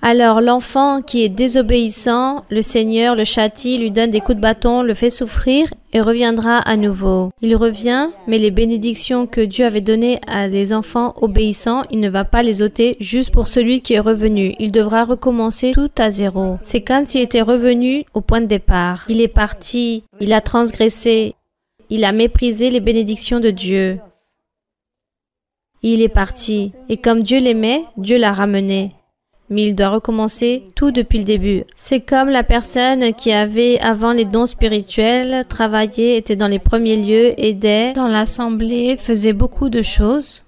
Alors l'enfant qui est désobéissant, le Seigneur le châtie, lui donne des coups de bâton, le fait souffrir et reviendra à nouveau. Il revient, mais les bénédictions que Dieu avait données à les enfants obéissants, il ne va pas les ôter juste pour celui qui est revenu. Il devra recommencer tout à zéro. C'est comme s'il était revenu au point de départ. Il est parti, il a transgressé, il a méprisé les bénédictions de Dieu. Il est parti, et comme Dieu l'aimait, Dieu l'a ramené. Mais il doit recommencer tout depuis le début. C'est comme la personne qui avait avant les dons spirituels, travaillait, était dans les premiers lieux, aidait dans l'assemblée, faisait beaucoup de choses.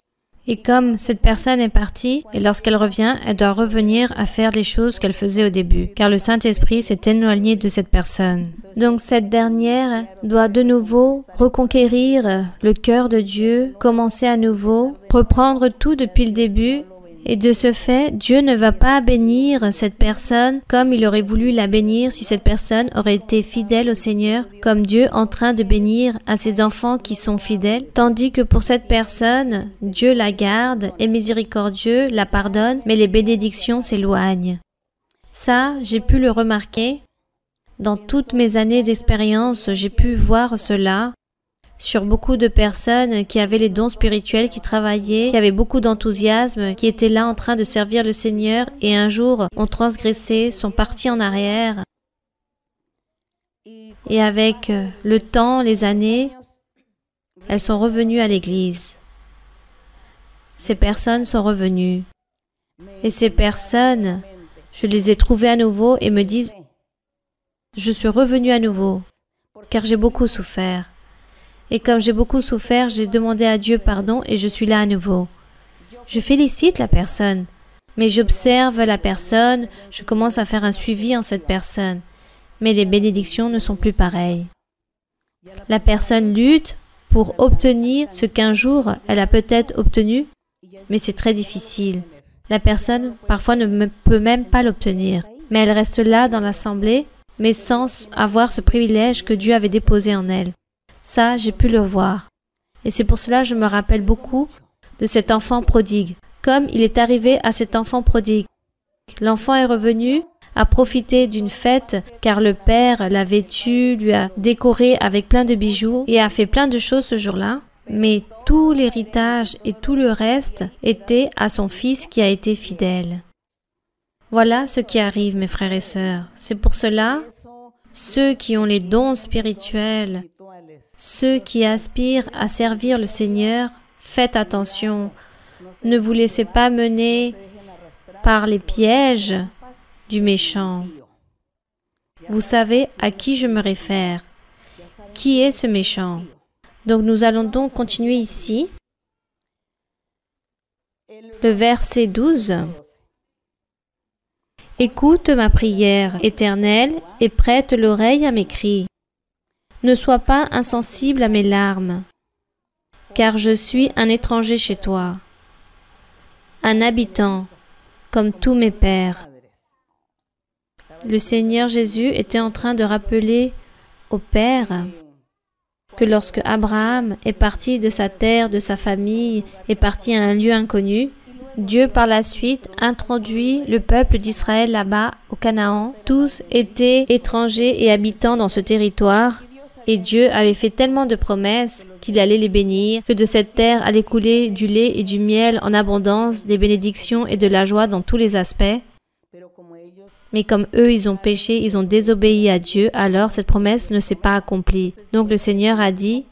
Et comme cette personne est partie, et lorsqu'elle revient, elle doit revenir à faire les choses qu'elle faisait au début, car le Saint-Esprit s'est éloigné de cette personne. Donc cette dernière doit de nouveau reconquérir le cœur de Dieu, commencer à nouveau, reprendre tout depuis le début. Et de ce fait, Dieu ne va pas bénir cette personne comme il aurait voulu la bénir si cette personne aurait été fidèle au Seigneur, comme Dieu en train de bénir à ses enfants qui sont fidèles, tandis que pour cette personne, Dieu la garde, est miséricordieux, la pardonne, mais les bénédictions s'éloignent. Ça, j'ai pu le remarquer. Dans toutes mes années d'expérience, j'ai pu voir cela. Sur beaucoup de personnes qui avaient les dons spirituels, qui travaillaient, qui avaient beaucoup d'enthousiasme, qui étaient là en train de servir le Seigneur et un jour ont transgressé, sont partis en arrière. Et avec le temps, les années, elles sont revenues à l'Église. Ces personnes sont revenues. Et ces personnes, je les ai trouvées à nouveau et me disent, je suis revenue à nouveau, car j'ai beaucoup souffert. Et comme j'ai beaucoup souffert, j'ai demandé à Dieu pardon et je suis là à nouveau. Je félicite la personne, mais j'observe la personne, je commence à faire un suivi en cette personne. Mais les bénédictions ne sont plus pareilles. La personne lutte pour obtenir ce qu'un jour elle a peut-être obtenu, mais c'est très difficile. La personne parfois ne peut même pas l'obtenir, mais elle reste là dans l'assemblée, mais sans avoir ce privilège que Dieu avait déposé en elle. Ça, j'ai pu le voir. Et c'est pour cela que je me rappelle beaucoup de cet enfant prodigue, comme il est arrivé à cet enfant prodigue. L'enfant est revenu, a profité d'une fête, car le père l'a vêtu, lui a décoré avec plein de bijoux et a fait plein de choses ce jour-là. Mais tout l'héritage et tout le reste était à son fils qui a été fidèle. Voilà ce qui arrive, mes frères et sœurs. C'est pour cela, ceux qui ont les dons spirituels, ceux qui aspirent à servir le Seigneur, faites attention. Ne vous laissez pas mener par les pièges du méchant. Vous savez à qui je me réfère. Qui est ce méchant? Donc nous allons donc continuer ici. Le verset 12. Écoute ma prière, Éternel, et prête l'oreille à mes cris. Ne sois pas insensible à mes larmes, car je suis un étranger chez toi, un habitant, comme tous mes pères. Le Seigneur Jésus était en train de rappeler au Père que lorsque Abraham est parti de sa terre, de sa famille, est parti à un lieu inconnu, Dieu par la suite introduit le peuple d'Israël là-bas, au Canaan. Tous étaient étrangers et habitants dans ce territoire, et Dieu avait fait tellement de promesses qu'il allait les bénir, que de cette terre allait couler du lait et du miel en abondance, des bénédictions et de la joie dans tous les aspects. Mais comme eux, ils ont péché, ils ont désobéi à Dieu, alors cette promesse ne s'est pas accomplie. Donc le Seigneur a dit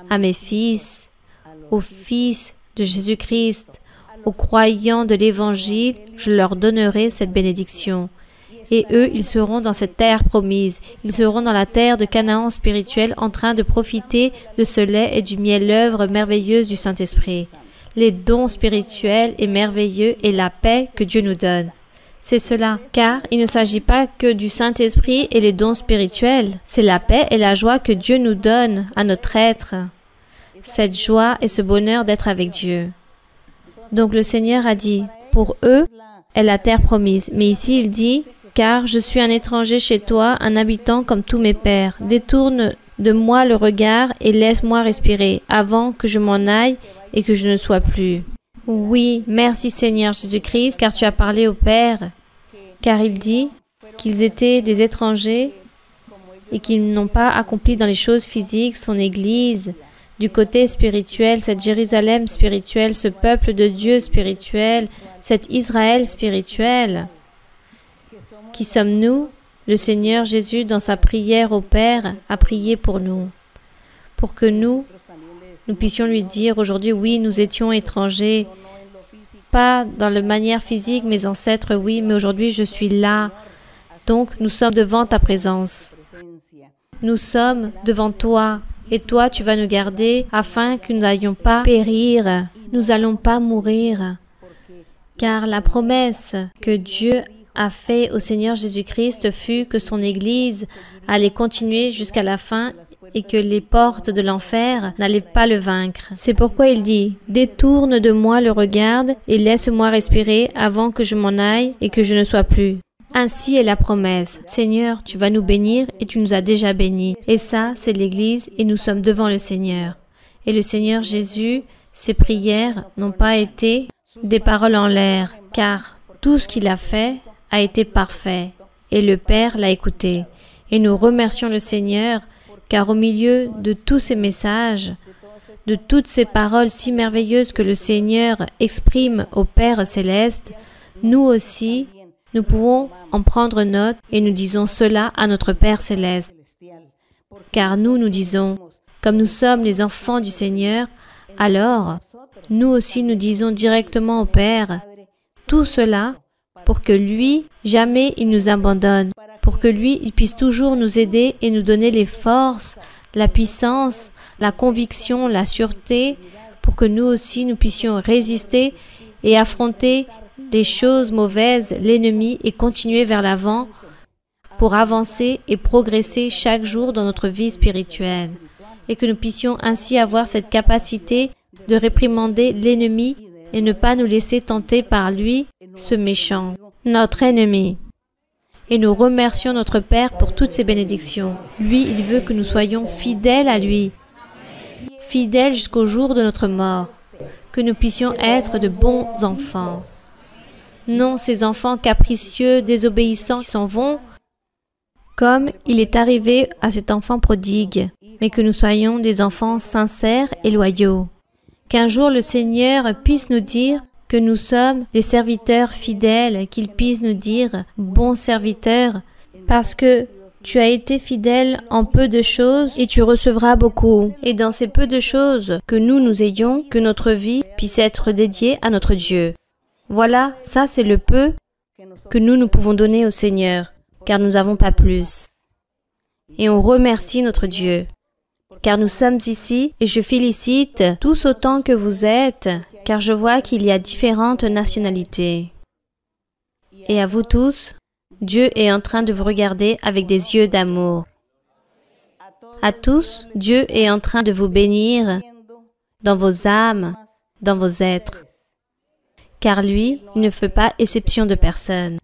à mes fils, aux fils de Jésus-Christ, aux croyants de l'Évangile, je leur donnerai cette bénédiction. Et eux, ils seront dans cette terre promise. Ils seront dans la terre de Canaan spirituelle en train de profiter de ce lait et du miel, l'œuvre merveilleuse du Saint-Esprit. Les dons spirituels et merveilleux et la paix que Dieu nous donne. C'est cela, car il ne s'agit pas que du Saint-Esprit et les dons spirituels. C'est la paix et la joie que Dieu nous donne à notre être. Cette joie et ce bonheur d'être avec Dieu. Donc le Seigneur a dit, pour eux est la terre promise. Mais ici il dit, car je suis un étranger chez toi, un habitant comme tous mes pères. Détourne de moi le regard et laisse-moi respirer, avant que je m'en aille et que je ne sois plus. Oui, merci Seigneur Jésus-Christ, car tu as parlé au Père, car il dit qu'ils étaient des étrangers et qu'ils n'ont pas accompli dans les choses physiques son Église, du côté spirituel, cette Jérusalem spirituelle, ce peuple de Dieu spirituel, cet Israël spirituel. Qui sommes-nous? Le Seigneur Jésus, dans sa prière au Père, a prié pour nous, pour que nous puissions lui dire aujourd'hui, oui, nous étions étrangers, pas dans la manière physique, mes ancêtres, oui, mais aujourd'hui je suis là. Donc nous sommes devant ta présence. Nous sommes devant toi. Et toi, tu vas nous garder afin que nous n'allions pas périr. Nous n'allons pas mourir. Car la promesse que Dieu a faite au Seigneur Jésus-Christ fut que son Église allait continuer jusqu'à la fin et que les portes de l'enfer n'allaient pas le vaincre. C'est pourquoi il dit, « Détourne de moi le regard et laisse-moi respirer avant que je m'en aille et que je ne sois plus. » Ainsi est la promesse. Seigneur, tu vas nous bénir et tu nous as déjà bénis. Et ça, c'est l'Église et nous sommes devant le Seigneur. Et le Seigneur Jésus, ses prières n'ont pas été des paroles en l'air, car tout ce qu'il a fait a été parfait et le Père l'a écouté. Et nous remercions le Seigneur, car au milieu de tous ces messages, de toutes ces paroles si merveilleuses que le Seigneur exprime au Père céleste, nous aussi, nous pouvons en prendre note et nous disons cela à notre Père céleste. Car nous disons, comme nous sommes les enfants du Seigneur, alors nous aussi nous disons directement au Père, tout cela pour que lui, jamais il nous abandonne, pour que lui, il puisse toujours nous aider et nous donner les forces, la puissance, la conviction, la sûreté, pour que nous aussi nous puissions résister et affronter les choses mauvaises, l'ennemi, et continuer vers l'avant pour avancer et progresser chaque jour dans notre vie spirituelle. Et que nous puissions ainsi avoir cette capacité de réprimander l'ennemi et ne pas nous laisser tenter par lui, ce méchant, notre ennemi. Et nous remercions notre Père pour toutes ses bénédictions. Lui, il veut que nous soyons fidèles à lui, fidèles jusqu'au jour de notre mort. que nous puissions être de bons enfants. Non ces enfants capricieux, désobéissants qui s'en vont, comme il est arrivé à cet enfant prodigue, mais que nous soyons des enfants sincères et loyaux. Qu'un jour le Seigneur puisse nous dire que nous sommes des serviteurs fidèles, qu'il puisse nous dire « bons serviteurs » parce que tu as été fidèle en peu de choses et tu recevras beaucoup. Et dans ces peu de choses, que nous ayons, que notre vie puisse être dédiée à notre Dieu. Voilà, ça c'est le peu que nous pouvons donner au Seigneur, car nous n'avons pas plus. Et on remercie notre Dieu, car nous sommes ici et je félicite tous autant que vous êtes, car je vois qu'il y a différentes nationalités. Et à vous tous, Dieu est en train de vous regarder avec des yeux d'amour. À tous, Dieu est en train de vous bénir dans vos âmes, dans vos êtres. Car lui, il ne fait pas exception de personne.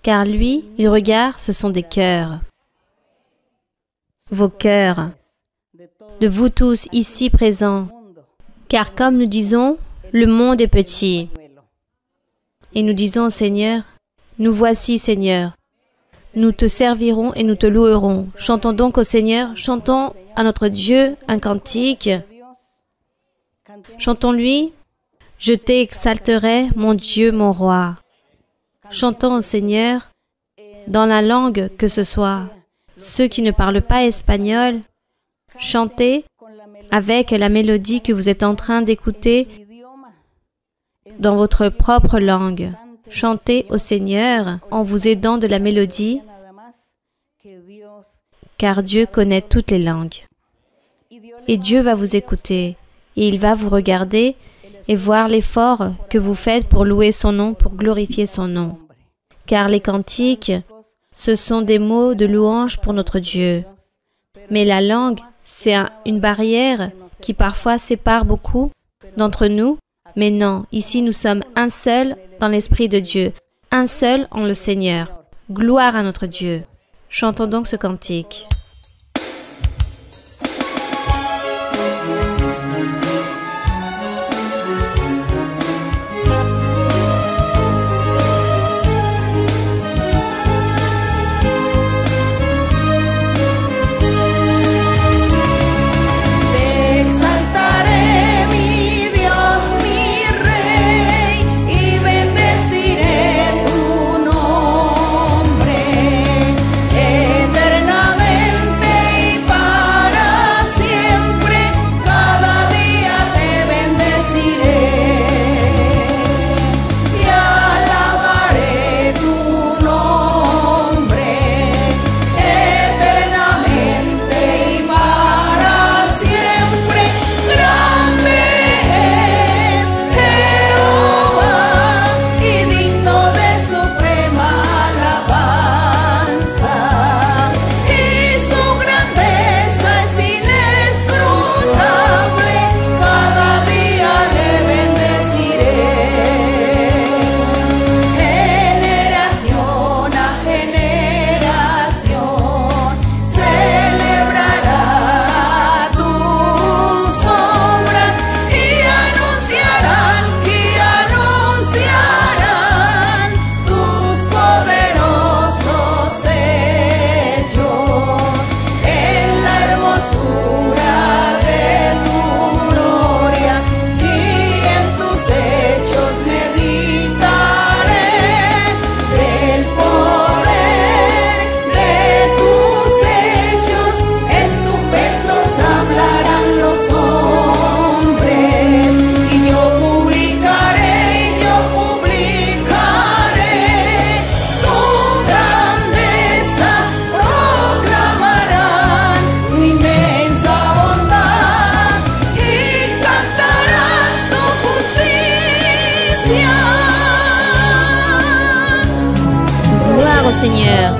Car lui, il regarde, ce sont des cœurs. Vos cœurs, de vous tous ici présents. Car comme nous disons, le monde est petit. Et nous disons au Seigneur, nous voici Seigneur. Nous te servirons et nous te louerons. Chantons donc au Seigneur, chantons à notre Dieu un cantique. Chantons-lui, je t'exalterai, mon Dieu, mon roi. Chantons au Seigneur dans la langue que ce soit. Ceux qui ne parlent pas espagnol, chantez avec la mélodie que vous êtes en train d'écouter dans votre propre langue. Chantez au Seigneur en vous aidant de la mélodie, car Dieu connaît toutes les langues. Et Dieu va vous écouter, et il va vous regarder et voir l'effort que vous faites pour louer son nom, pour glorifier son nom. Car les cantiques, ce sont des mots de louange pour notre Dieu. Mais la langue, c'est une barrière qui parfois sépare beaucoup d'entre nous. Mais non, ici nous sommes un seul dans l'Esprit de Dieu, un seul en le Seigneur. Gloire à notre Dieu. Chantons donc ce cantique. Seigneur.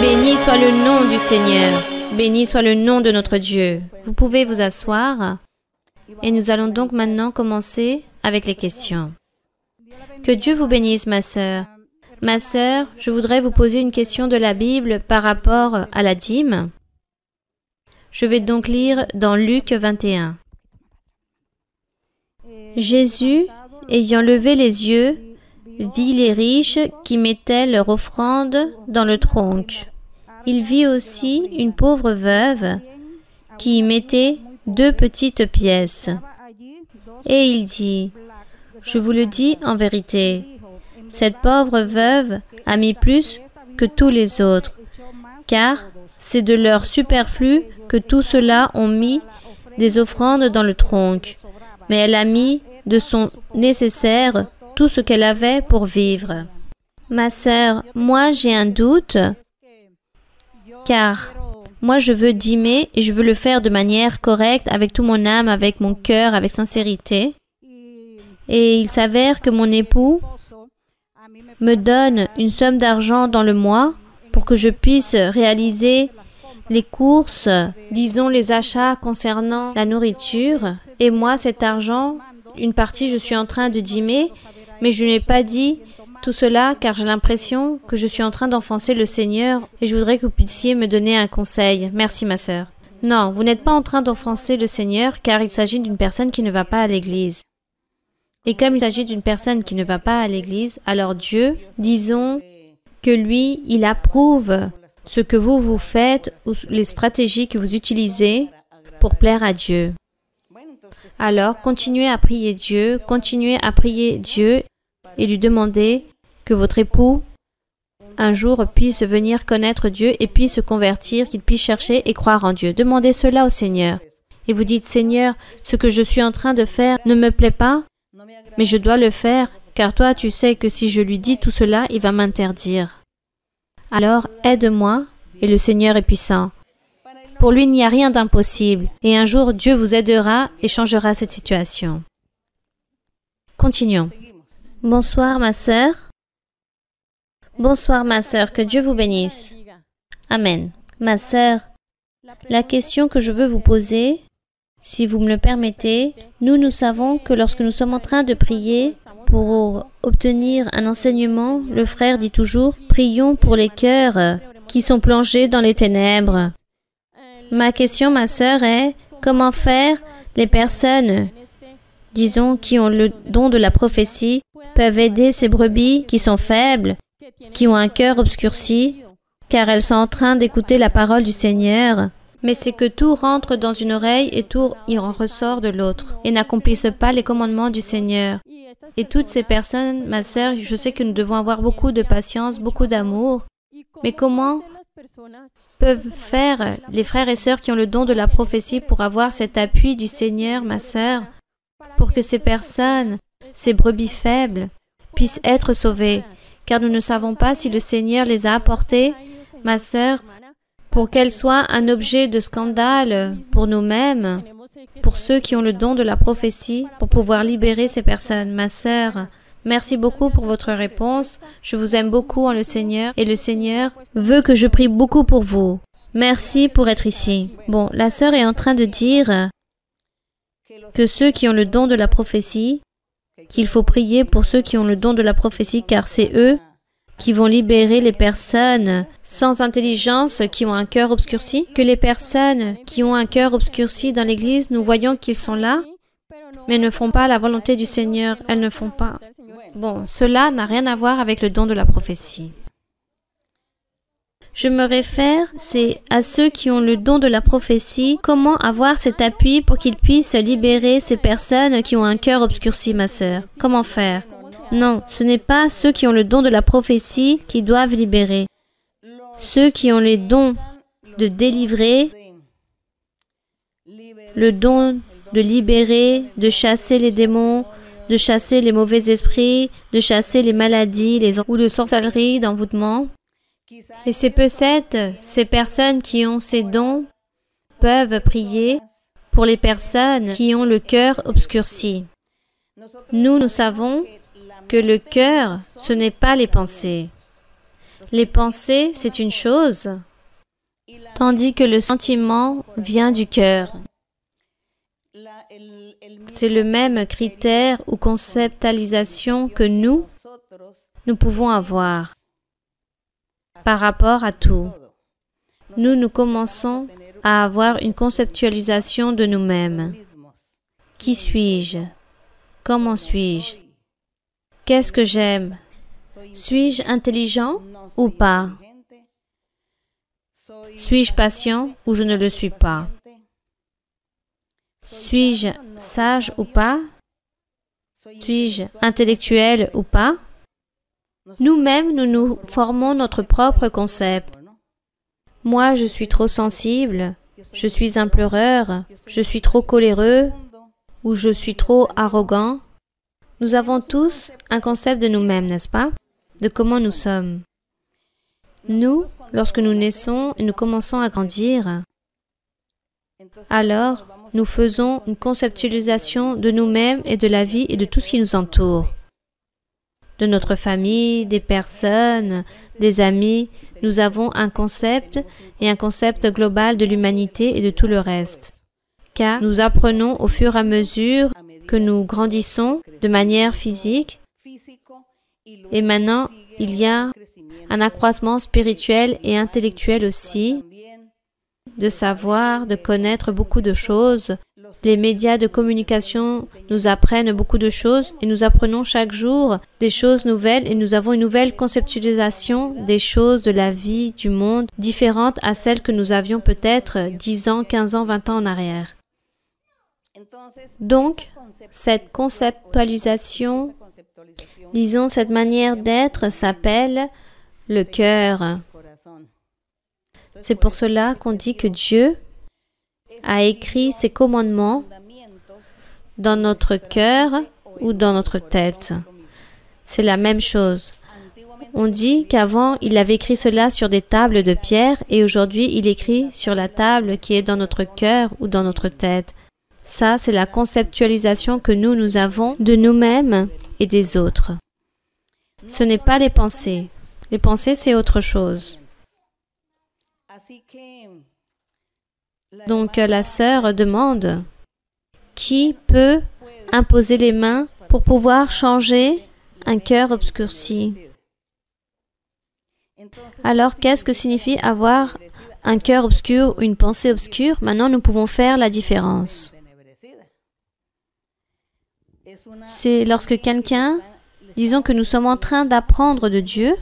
Béni soit le nom du Seigneur. Béni soit le nom de notre Dieu. Vous pouvez vous asseoir et nous allons donc maintenant commencer avec les questions. Que Dieu vous bénisse, ma sœur. Ma sœur, je voudrais vous poser une question de la Bible par rapport à la dîme. Je vais donc lire dans Luc 21. Jésus, ayant levé les yeux, vit les riches qui mettaient leur offrande dans le tronc. Il vit aussi une pauvre veuve qui y mettait 2 petites pièces. Et il dit, « Je vous le dis en vérité, cette pauvre veuve a mis plus que tous les autres, car c'est de leur superflu que tous ceux-là ont mis des offrandes dans le tronc. Mais elle a mis de son nécessaire tout ce qu'elle avait pour vivre. » Ma sœur, moi j'ai un doute, car moi je veux dîmer et je veux le faire de manière correcte, avec tout mon âme, avec mon cœur, avec sincérité. Et il s'avère que mon époux me donne une somme d'argent dans le mois pour que je puisse réaliser les courses, disons les achats concernant la nourriture. Et moi, cet argent, une partie, je suis en train de dîmer, mais je n'ai pas dit tout cela car j'ai l'impression que je suis en train d'offenser le Seigneur et je voudrais que vous puissiez me donner un conseil. Merci, ma sœur. Non, vous n'êtes pas en train d'offenser le Seigneur car il s'agit d'une personne qui ne va pas à l'église. Et comme il s'agit d'une personne qui ne va pas à l'église, alors Dieu, disons que lui, il approuve ce que vous faites ou les stratégies que vous utilisez pour plaire à Dieu. Alors, continuez à prier Dieu et lui demander que votre époux, un jour, puisse venir connaître Dieu et puisse se convertir, qu'il puisse chercher et croire en Dieu. Demandez cela au Seigneur. Et vous dites, Seigneur, ce que je suis en train de faire ne me plaît pas, mais je dois le faire, car toi, tu sais que si je lui dis tout cela, il va m'interdire. Alors, aide-moi, et le Seigneur est puissant. Pour lui, il n'y a rien d'impossible, et un jour, Dieu vous aidera et changera cette situation. Continuons. Bonsoir, ma sœur. Bonsoir, ma sœur, que Dieu vous bénisse. Amen. Ma sœur, la question que je veux vous poser, si vous me le permettez, nous savons que lorsque nous sommes en train de prier pour obtenir un enseignement, le frère dit toujours « Prions pour les cœurs qui sont plongés dans les ténèbres ». Ma question, ma sœur, est comment faire les personnes, disons, qui ont le don de la prophétie, peuvent aider ces brebis qui sont faibles, qui ont un cœur obscurci, car elles sont en train d'écouter la parole du Seigneur, mais c'est que tout rentre dans une oreille et tout y en ressort de l'autre, et n'accomplissent pas les commandements du Seigneur. Et toutes ces personnes, ma sœur, je sais que nous devons avoir beaucoup de patience, beaucoup d'amour, mais comment peuvent faire les frères et sœurs qui ont le don de la prophétie pour avoir cet appui du Seigneur, ma sœur, pour que ces personnes, ces brebis faibles, puissent être sauvées, car nous ne savons pas si le Seigneur les a apportées, ma sœur, pour qu'elles soient un objet de scandale pour nous-mêmes, pour ceux qui ont le don de la prophétie, pour pouvoir libérer ces personnes. Ma sœur, merci beaucoup pour votre réponse. Je vous aime beaucoup en le Seigneur et le Seigneur veut que je prie beaucoup pour vous. Merci pour être ici. Bon, la sœur est en train de dire que ceux qui ont le don de la prophétie, qu'il faut prier pour ceux qui ont le don de la prophétie, car c'est eux qui vont libérer les personnes sans intelligence, qui ont un cœur obscurci, que les personnes qui ont un cœur obscurci dans l'Église, nous voyons qu'ils sont là, mais ne font pas la volonté du Seigneur, elles ne font pas. Bon, cela n'a rien à voir avec le don de la prophétie. Je me réfère, c'est à ceux qui ont le don de la prophétie, comment avoir cet appui pour qu'ils puissent libérer ces personnes qui ont un cœur obscurci, ma sœur. Comment faire? Non, ce n'est pas ceux qui ont le don de la prophétie qui doivent libérer. Ceux qui ont les dons de délivrer, le don de libérer, de chasser les démons, de chasser les mauvais esprits, de chasser les maladies ou de sorcellerie, d'envoûtement. Et c'est peut-être ces personnes qui ont ces dons peuvent prier pour les personnes qui ont le cœur obscurci. Nous savons que le cœur, ce n'est pas les pensées. Les pensées, c'est une chose, tandis que le sentiment vient du cœur. C'est le même critère ou conceptualisation que nous pouvons avoir par rapport à tout. Nous commençons à avoir une conceptualisation de nous-mêmes. Qui suis-je? Comment suis-je? Qu'est-ce que j'aime? Suis-je intelligent ou pas? Suis-je patient ou je ne le suis pas? Suis-je sage ou pas? Suis-je intellectuel ou pas? Nous-mêmes, nous nous formons notre propre concept. Moi, je suis trop sensible, je suis un pleureur, je suis trop coléreux, ou je suis trop arrogant. Nous avons tous un concept de nous-mêmes, n'est-ce pas? De comment nous sommes. Nous, lorsque nous naissons et nous commençons à grandir, alors nous faisons une conceptualisation de nous-mêmes et de la vie et de tout ce qui nous entoure. De notre famille, des personnes, des amis, nous avons un concept et un concept global de l'humanité et de tout le reste. Car nous apprenons au fur et à mesure que nous grandissons de manière physique et maintenant il y a un accroissement spirituel et intellectuel aussi, de savoir, de connaître beaucoup de choses. Les médias de communication nous apprennent beaucoup de choses et nous apprenons chaque jour des choses nouvelles et nous avons une nouvelle conceptualisation des choses, de la vie, du monde, différente à celle que nous avions peut-être 10 ans, 15 ans, 20 ans en arrière. Donc, cette conceptualisation, disons cette manière d'être, s'appelle le cœur. C'est pour cela qu'on dit que Dieu a écrit ses commandements dans notre cœur ou dans notre tête. C'est la même chose. On dit qu'avant, il avait écrit cela sur des tables de pierre et aujourd'hui, il écrit sur la table qui est dans notre cœur ou dans notre tête. Ça, c'est la conceptualisation que nous avons de nous-mêmes et des autres. Ce n'est pas les pensées. Les pensées, c'est autre chose. Donc, la sœur demande, qui peut imposer les mains pour pouvoir changer un cœur obscurci? Alors, qu'est-ce que signifie avoir un cœur obscur ou une pensée obscure? Maintenant, nous pouvons faire la différence. C'est lorsque quelqu'un, disons que nous sommes en train d'apprendre de Dieu.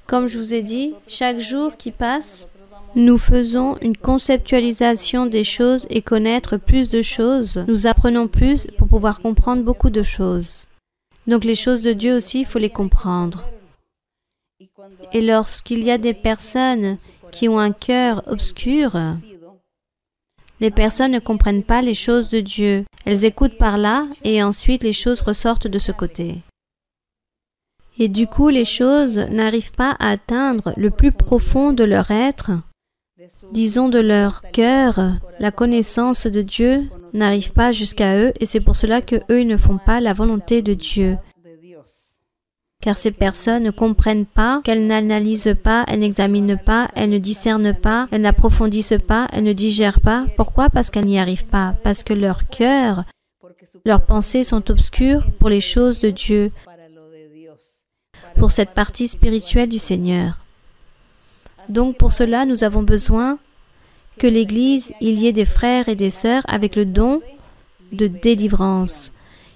Comme je vous ai dit, chaque jour qui passe, nous faisons une conceptualisation des choses et connaître plus de choses. Nous apprenons plus pour pouvoir comprendre beaucoup de choses. Donc les choses de Dieu aussi, il faut les comprendre. Et lorsqu'il y a des personnes qui ont un cœur obscur, les personnes ne comprennent pas les choses de Dieu. Elles écoutent par là et ensuite les choses ressortent de ce côté. Et du coup, les choses n'arrivent pas à atteindre le plus profond de leur être, disons de leur cœur. La connaissance de Dieu n'arrive pas jusqu'à eux et c'est pour cela que eux ils ne font pas la volonté de Dieu. Car ces personnes ne comprennent pas, qu'elles n'analysent pas, elles n'examinent pas, elles ne discernent pas, elles n'approfondissent pas, elles ne digèrent pas. Pourquoi? Parce qu'elles n'y arrivent pas. Parce que leur cœur, leurs pensées sont obscures pour les choses de Dieu, pour cette partie spirituelle du Seigneur. Donc pour cela, nous avons besoin que l'Église, il y ait des frères et des sœurs avec le don de délivrance,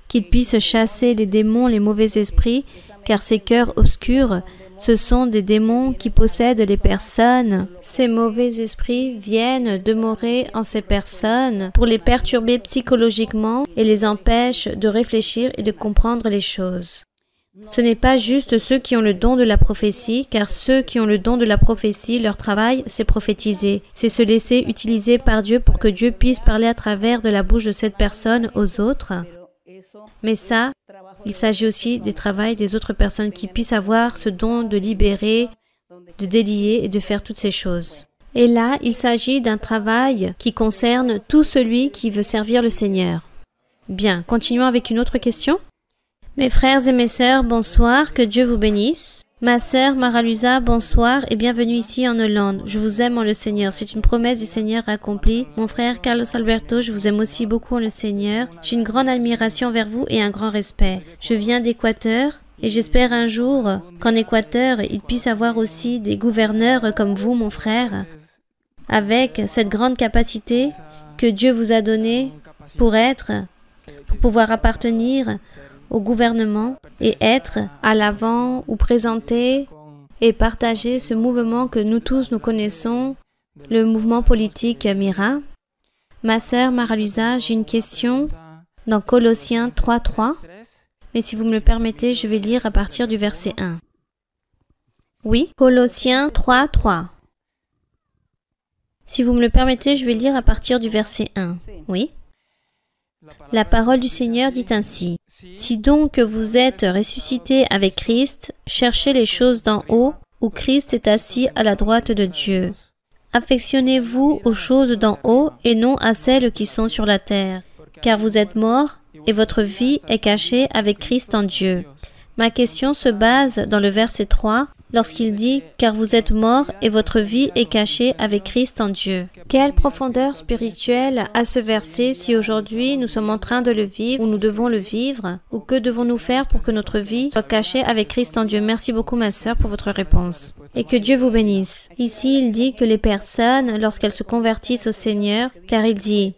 qu'ils puissent chasser les démons, les mauvais esprits, car ces cœurs obscurs, ce sont des démons qui possèdent les personnes. Ces mauvais esprits viennent demeurer en ces personnes pour les perturber psychologiquement et les empêchent de réfléchir et de comprendre les choses. Ce n'est pas juste ceux qui ont le don de la prophétie, car ceux qui ont le don de la prophétie, leur travail, c'est prophétiser. C'est se laisser utiliser par Dieu pour que Dieu puisse parler à travers de la bouche de cette personne aux autres. Mais ça, il s'agit aussi du travail des autres personnes qui puissent avoir ce don de libérer, de délier et de faire toutes ces choses. Et là, il s'agit d'un travail qui concerne tout celui qui veut servir le Seigneur. Bien, continuons avec une autre question. Mes frères et mes sœurs, bonsoir, que Dieu vous bénisse. Ma sœur Maralusa, bonsoir et bienvenue ici en Hollande. Je vous aime en le Seigneur, c'est une promesse du Seigneur accomplie. Mon frère Carlos Alberto, je vous aime aussi beaucoup en le Seigneur. J'ai une grande admiration vers vous et un grand respect. Je viens d'Équateur et j'espère un jour qu'en Équateur, il puisse avoir aussi des gouverneurs comme vous, mon frère. avec cette grande capacité que Dieu vous a donnée pour pouvoir appartenir au gouvernement et être à l'avant ou présenter et partager ce mouvement que nous tous nous connaissons, le mouvement politique Mira. Ma sœur Maraluisa, j'ai une question dans Colossiens 3.3, mais si vous me le permettez, je vais lire à partir du verset 1. Oui, Colossiens 3.3. Si vous me le permettez, je vais lire à partir du verset 1. Oui. La parole du Seigneur dit ainsi. Si donc vous êtes ressuscités avec Christ, cherchez les choses d'en haut, où Christ est assis à la droite de Dieu. Affectionnez-vous aux choses d'en haut et non à celles qui sont sur la terre, car vous êtes morts et votre vie est cachée avec Christ en Dieu. Ma question se base dans le verset 3, lorsqu'il dit « Car vous êtes morts et votre vie est cachée avec Christ en Dieu ». Quelle profondeur spirituelle a ce verset si aujourd'hui nous sommes en train de le vivre ou nous devons le vivre? Ou que devons-nous faire pour que notre vie soit cachée avec Christ en Dieu? Merci beaucoup ma sœur pour votre réponse. Et que Dieu vous bénisse. Ici, il dit que les personnes, lorsqu'elles se convertissent au Seigneur, car il dit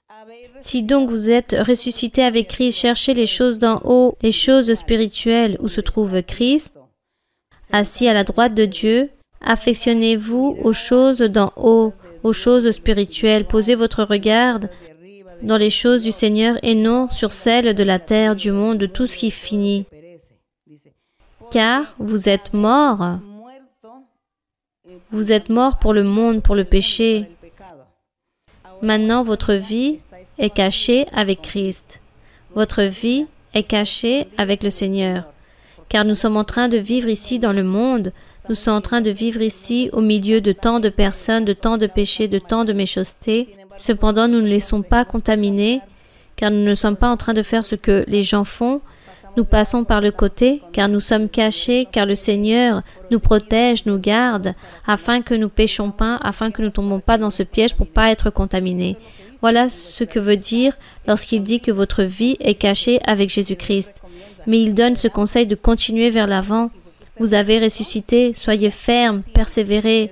« Si donc vous êtes ressuscités avec Christ, cherchez les choses d'en haut, les choses spirituelles où se trouve Christ, assis à la droite de Dieu, affectionnez-vous aux choses d'en haut, aux choses spirituelles. Posez votre regard dans les choses du Seigneur et non sur celles de la terre, du monde, de tout ce qui finit. Car vous êtes morts. Vous êtes morts pour le monde, pour le péché. Maintenant, votre vie est cachée avec Christ. Votre vie est cachée avec le Seigneur. Car nous sommes en train de vivre ici dans le monde, nous sommes en train de vivre ici au milieu de tant de personnes, de tant de péchés, de tant de méchanceté. Cependant, nous ne laissons pas contaminer, car nous ne sommes pas en train de faire ce que les gens font. Nous passons par le côté, car nous sommes cachés, car le Seigneur nous protège, nous garde, afin que nous péchons pas, afin que nous ne tombons pas dans ce piège pour ne pas être contaminés. Voilà ce que veut dire lorsqu'il dit que votre vie est cachée avec Jésus-Christ. Mais il donne ce conseil de continuer vers l'avant. Vous avez ressuscité, soyez fermes, persévérez,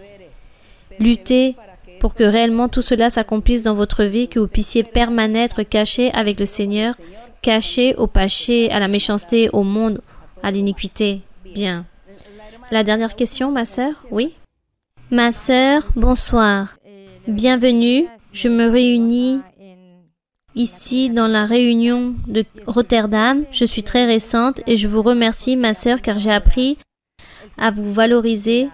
luttez pour que réellement tout cela s'accomplisse dans votre vie, que vous puissiez permanêtre cachés avec le Seigneur, cachés au péché, à la méchanceté, au monde, à l'iniquité. Bien. La dernière question, ma sœur? Oui? Ma sœur, bonsoir. Bienvenue. Je me réunis ici dans la réunion de Rotterdam. Je suis très récente et je vous remercie, ma sœur, car j'ai appris à vous valoriser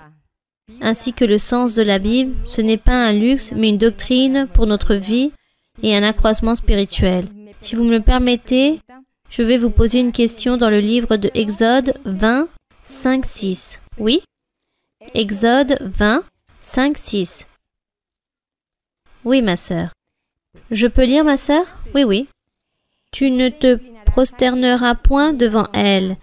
ainsi que le sens de la Bible. Ce n'est pas un luxe, mais une doctrine pour notre vie et un accroissement spirituel. Si vous me le permettez, je vais vous poser une question dans le livre de Exode 20, 5, 6. Oui? Exode 20, 5, 6. Oui, ma sœur. Je peux lire, ma sœur? Oui, oui. Tu ne te prosterneras point devant elles,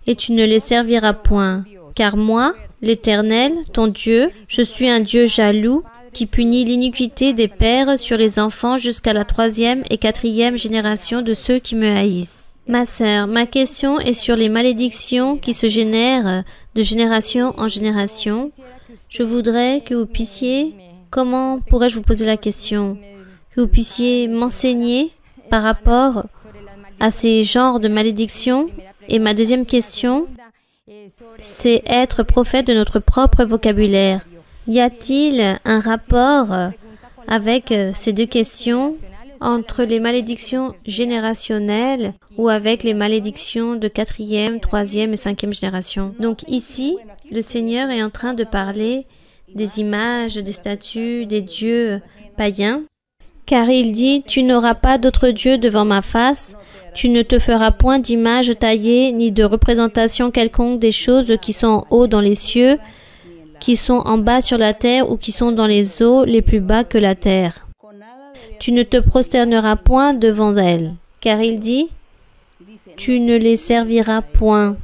et tu ne les serviras point, car moi, l'Éternel, ton Dieu, je suis un Dieu jaloux, qui punit l'iniquité des pères sur les enfants jusqu'à la 3e et 4e génération de ceux qui me haïssent. Ma sœur, ma question est sur les malédictions qui se génèrent de génération en génération. Je voudrais que vous puissiez, comment pourrais-je vous poser la question? Que vous puissiez m'enseigner par rapport à ces genres de malédictions. Et ma deuxième question, c'est être prophète de notre propre vocabulaire. Y a-t-il un rapport avec ces deux questions entre les malédictions générationnelles ou avec les malédictions de 4e, 3e et 5e génération? Donc ici, le Seigneur est en train de parler des images, des statues, des dieux païens. Car il dit, tu n'auras pas d'autre Dieu devant ma face, tu ne te feras point d'image taillée, ni de représentation quelconque des choses qui sont en haut dans les cieux, qui sont en bas sur la terre ou qui sont dans les eaux les plus bas que la terre. Tu ne te prosterneras point devant elles. Car il dit, tu ne les serviras point.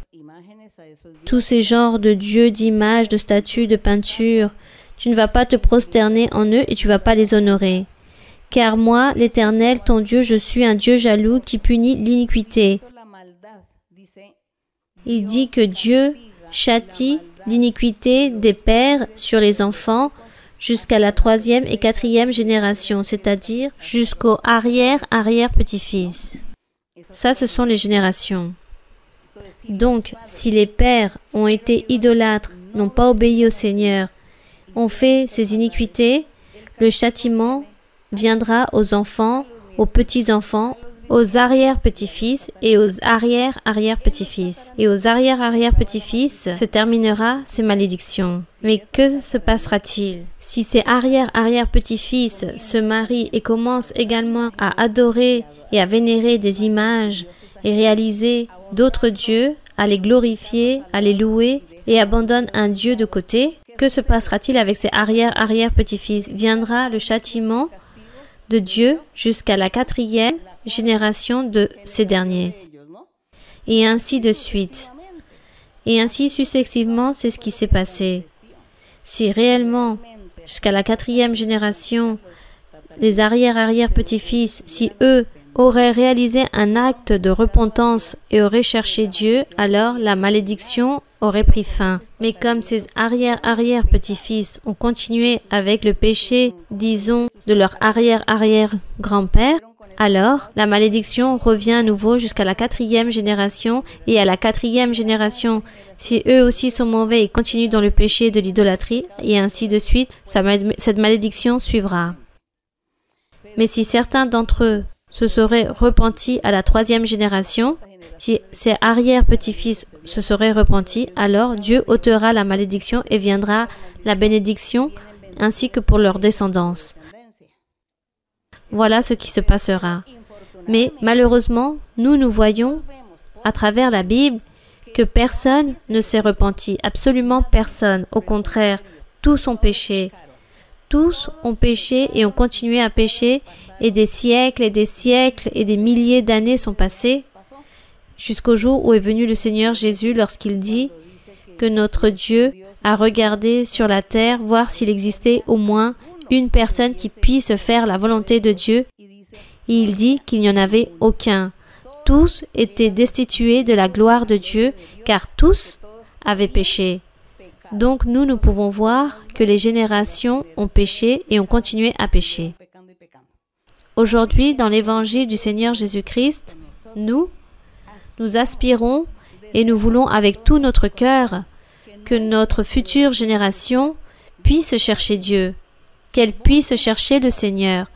Tous ces genres de dieux, d'images, de statues, de peintures, tu ne vas pas te prosterner en eux et tu ne vas pas les honorer. Car moi, l'Éternel, ton Dieu, je suis un Dieu jaloux qui punit l'iniquité. Il dit que Dieu châtie l'iniquité des pères sur les enfants jusqu'à la 3e et 4e génération, c'est-à-dire jusqu'au arrière-arrière-petit-fils. Ça, ce sont les générations. Donc, si les pères ont été idolâtres, n'ont pas obéi au Seigneur, ont fait ces iniquités, le châtiment viendra aux enfants, aux petits-enfants, aux arrière-petits-fils et aux arrière-arrière-petits-fils. Et aux arrière-arrière-petits-fils se terminera ces malédictions. Mais que se passera-t-il si ces arrière-arrière-petits-fils se marient et commencent également à adorer et à vénérer des images et réaliser d'autres dieux, à les glorifier, à les louer et abandonnent un Dieu de côté? Que se passera-t-il avec ces arrière-arrière-petits-fils? Viendra le châtiment de Dieu jusqu'à la 4e génération de ces derniers. Et ainsi de suite. Et ainsi successivement, c'est ce qui s'est passé. Si réellement, jusqu'à la 4e génération, les arrière-arrière-petits-fils, si eux auraient réalisé un acte de repentance et auraient cherché Dieu, alors la malédiction aurait pris fin. Mais comme ces arrière-arrière-petits-fils ont continué avec le péché, disons, de leur arrière-arrière-grand-père, alors la malédiction revient à nouveau jusqu'à la 4e génération, et à la 4e génération, si eux aussi sont mauvais et continuent dans le péché de l'idolâtrie, et ainsi de suite, cette malédiction suivra. Mais si certains d'entre eux se seraient repentis à la 3e génération, si ces arrière-petits-fils se seraient repentis, alors Dieu ôtera la malédiction et viendra la bénédiction, ainsi que pour leur descendance. Voilà ce qui se passera. Mais malheureusement, nous voyons à travers la Bible que personne ne s'est repenti, absolument personne. Au contraire, tous ont péché. Tous ont péché et ont continué à pécher, et des siècles et des siècles et des milliers d'années sont passés jusqu'au jour où est venu le Seigneur Jésus lorsqu'il dit que notre Dieu a regardé sur la terre voir s'il existait au moins une personne qui puisse faire la volonté de Dieu, et il dit qu'il n'y en avait aucun. Tous étaient destitués de la gloire de Dieu, car tous avaient péché. Donc nous pouvons voir que les générations ont péché et ont continué à pécher. Aujourd'hui, dans l'évangile du Seigneur Jésus-Christ, nous aspirons et nous voulons avec tout notre cœur que notre future génération puisse chercher Dieu, qu'elle puisse chercher le Seigneur.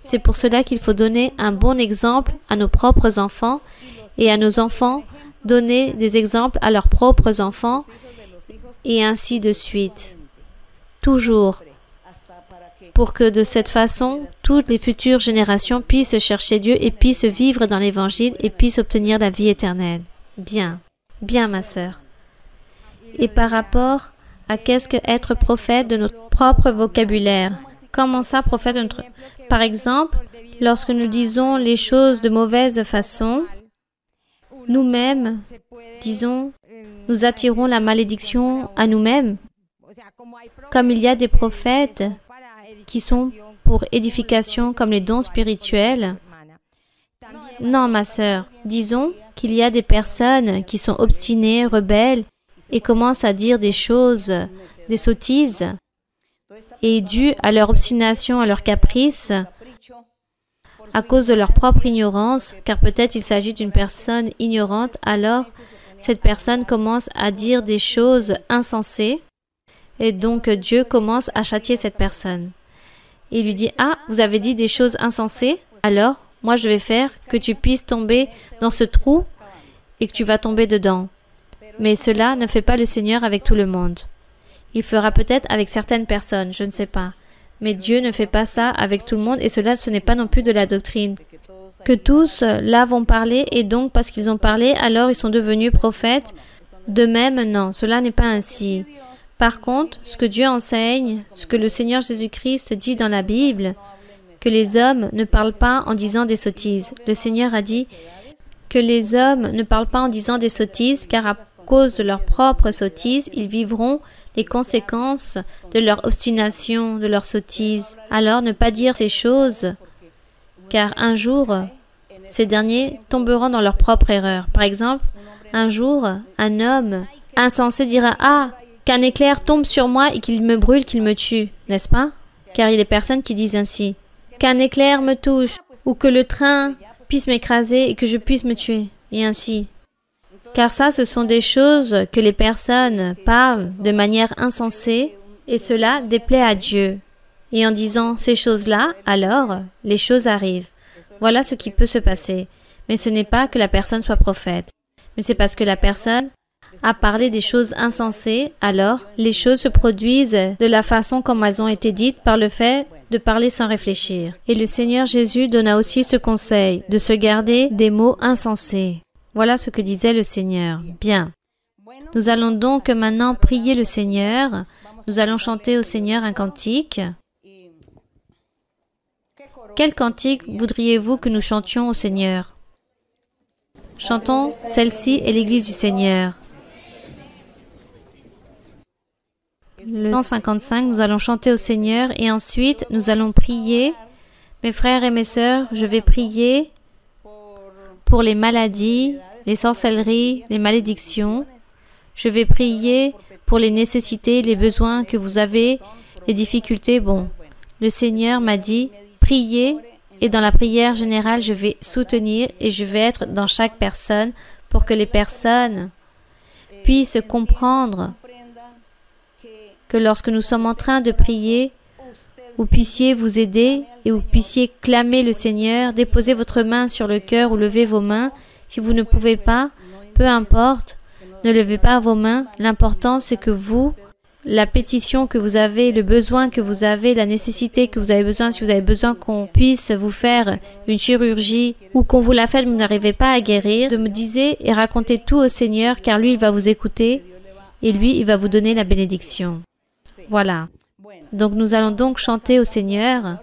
C'est pour cela qu'il faut donner un bon exemple à nos propres enfants et à nos enfants donner des exemples à leurs propres enfants et ainsi de suite. Toujours. Pour que de cette façon, toutes les futures générations puissent chercher Dieu et puissent vivre dans l'Évangile et puissent obtenir la vie éternelle. Bien. Bien, ma sœur. Et par rapport à qu'est-ce que être prophète de notre propre vocabulaire? Comment ça, prophète de notre... Par exemple, lorsque nous disons les choses de mauvaise façon, nous-mêmes, disons, nous attirons la malédiction à nous-mêmes. Comme il y a des prophètes qui sont pour édification comme les dons spirituels. Non, ma sœur, disons qu'il y a des personnes qui sont obstinées, rebelles et commencent à dire des choses, des sottises, et dû à leur obstination, à leur caprice, à cause de leur propre ignorance, car peut-être il s'agit d'une personne ignorante, alors cette personne commence à dire des choses insensées, et donc Dieu commence à châtier cette personne. Il lui dit, « Ah, vous avez dit des choses insensées, alors moi je vais faire que tu puisses tomber dans ce trou et que tu vas tomber dedans. » Mais cela ne fait pas le Seigneur avec tout le monde. Il fera peut-être avec certaines personnes, je ne sais pas. Mais Dieu ne fait pas ça avec tout le monde et cela, ce n'est pas non plus de la doctrine. Que tous là vont parler et donc parce qu'ils ont parlé, alors ils sont devenus prophètes. De même, non, cela n'est pas ainsi. Par contre, ce que Dieu enseigne, ce que le Seigneur Jésus-Christ dit dans la Bible, que les hommes ne parlent pas en disant des sottises. Le Seigneur a dit que les hommes ne parlent pas en disant des sottises, car à cause de leurs propres sottises, ils vivront les conséquences de leur obstination, de leur sottise. Alors ne pas dire ces choses, car un jour, ces derniers tomberont dans leur propre erreur. Par exemple, un jour, un homme insensé dira « Ah, qu'un éclair tombe sur moi et qu'il me brûle, qu'il me tue, n'est-ce pas? Car il y a des personnes qui disent ainsi. Qu'un éclair me touche, ou que le train puisse m'écraser et que je puisse me tuer, et ainsi. Car ça, ce sont des choses que les personnes parlent de manière insensée, et cela déplaît à Dieu. Et en disant ces choses-là, alors, les choses arrivent. Voilà ce qui peut se passer. Mais ce n'est pas que la personne soit prophète. Mais c'est parce que la personne a parlé des choses insensées, alors les choses se produisent de la façon comme elles ont été dites par le fait de parler sans réfléchir. Et le Seigneur Jésus donna aussi ce conseil, de se garder des mots insensés. Voilà ce que disait le Seigneur. Bien. Nous allons donc maintenant prier le Seigneur. Nous allons chanter au Seigneur un cantique. Quel cantique voudriez-vous que nous chantions au Seigneur? Chantons, celle-ci est l'Église du Seigneur. Le 155, nous allons chanter au Seigneur et ensuite nous allons prier. Mes frères et mes sœurs, je vais prier pour les maladies, les sorcelleries, les malédictions. Je vais prier pour les nécessités, les besoins que vous avez, les difficultés. Bon, le Seigneur m'a dit, priez et dans la prière générale, je vais soutenir et je vais être dans chaque personne pour que les personnes puissent comprendre que lorsque nous sommes en train de prier, vous puissiez vous aider et vous puissiez clamer le Seigneur, déposer votre main sur le cœur ou lever vos mains. Si vous ne pouvez pas, peu importe, ne levez pas vos mains. L'important, c'est que vous, la pétition que vous avez, le besoin que vous avez, la nécessité que vous avez besoin, si vous avez besoin qu'on puisse vous faire une chirurgie ou qu'on vous la fait, vous n'arrivez pas à guérir, de me dire et racontez tout au Seigneur, car lui, il va vous écouter et lui, il va vous donner la bénédiction. Voilà. Donc nous allons donc chanter au Seigneur.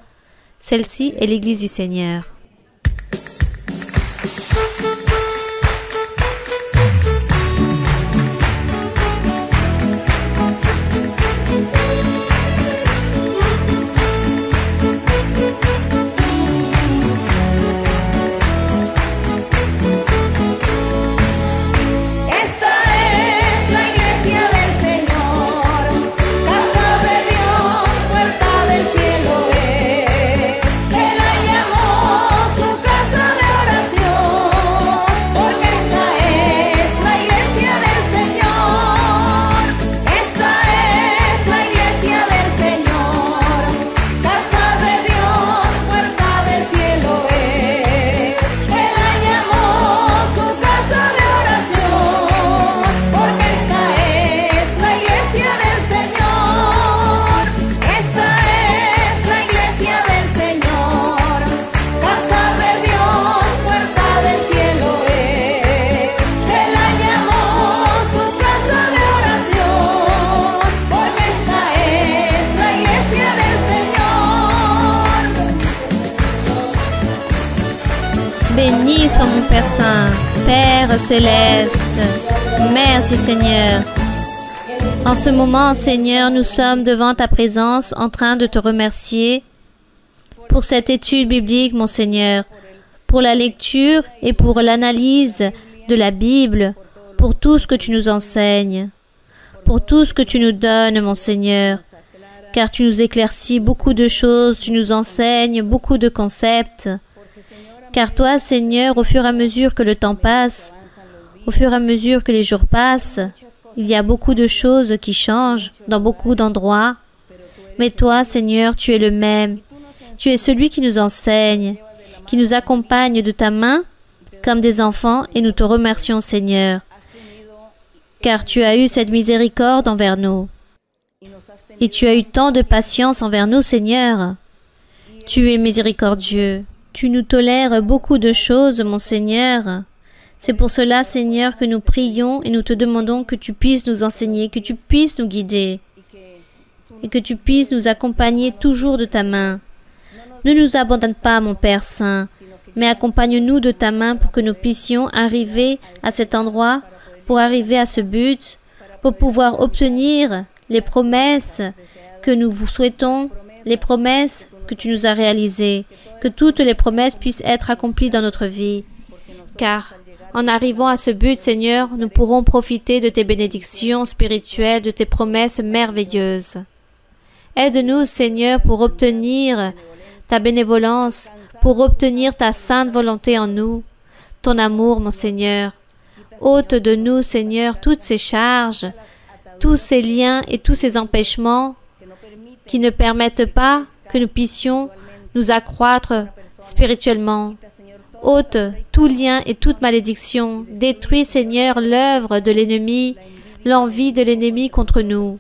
Celle-ci est l'Église du Seigneur. Béni soit mon Père Saint, Père Céleste. Merci Seigneur. En ce moment, Seigneur, nous sommes devant ta présence en train de te remercier pour cette étude biblique, mon Seigneur, pour la lecture et pour l'analyse de la Bible, pour tout ce que tu nous enseignes, pour tout ce que tu nous donnes, mon Seigneur, car tu nous éclaircis beaucoup de choses, tu nous enseignes beaucoup de concepts. Car toi, Seigneur, au fur et à mesure que le temps passe, au fur et à mesure que les jours passent, il y a beaucoup de choses qui changent dans beaucoup d'endroits. Mais toi, Seigneur, tu es le même. Tu es celui qui nous enseigne, qui nous accompagne de ta main comme des enfants et nous te remercions, Seigneur, car tu as eu cette miséricorde envers nous. Et tu as eu tant de patience envers nous, Seigneur. Tu es miséricordieux. Tu nous tolères beaucoup de choses, mon Seigneur. C'est pour cela, Seigneur, que nous prions et nous te demandons que tu puisses nous enseigner, que tu puisses nous guider et que tu puisses nous accompagner toujours de ta main. Ne nous abandonne pas, mon Père Saint, mais accompagne-nous de ta main pour que nous puissions arriver à cet endroit, pour arriver à ce but, pour pouvoir obtenir les promesses que nous vous souhaitons, les promesses que tu nous as réalisées, que toutes les promesses puissent être accomplies dans notre vie. Car En arrivant à ce but, Seigneur, nous pourrons profiter de tes bénédictions spirituelles, de tes promesses merveilleuses. Aide-nous, Seigneur, pour obtenir ta bénévolence, pour obtenir ta sainte volonté en nous, ton amour, mon Seigneur. Ôte de nous, Seigneur, toutes ces charges, tous ces liens et tous ces empêchements qui ne permettent pas que nous puissions nous accroître spirituellement. Ôte tout lien et toute malédiction. Détruis, Seigneur, l'œuvre de l'ennemi, l'envie de l'ennemi contre nous.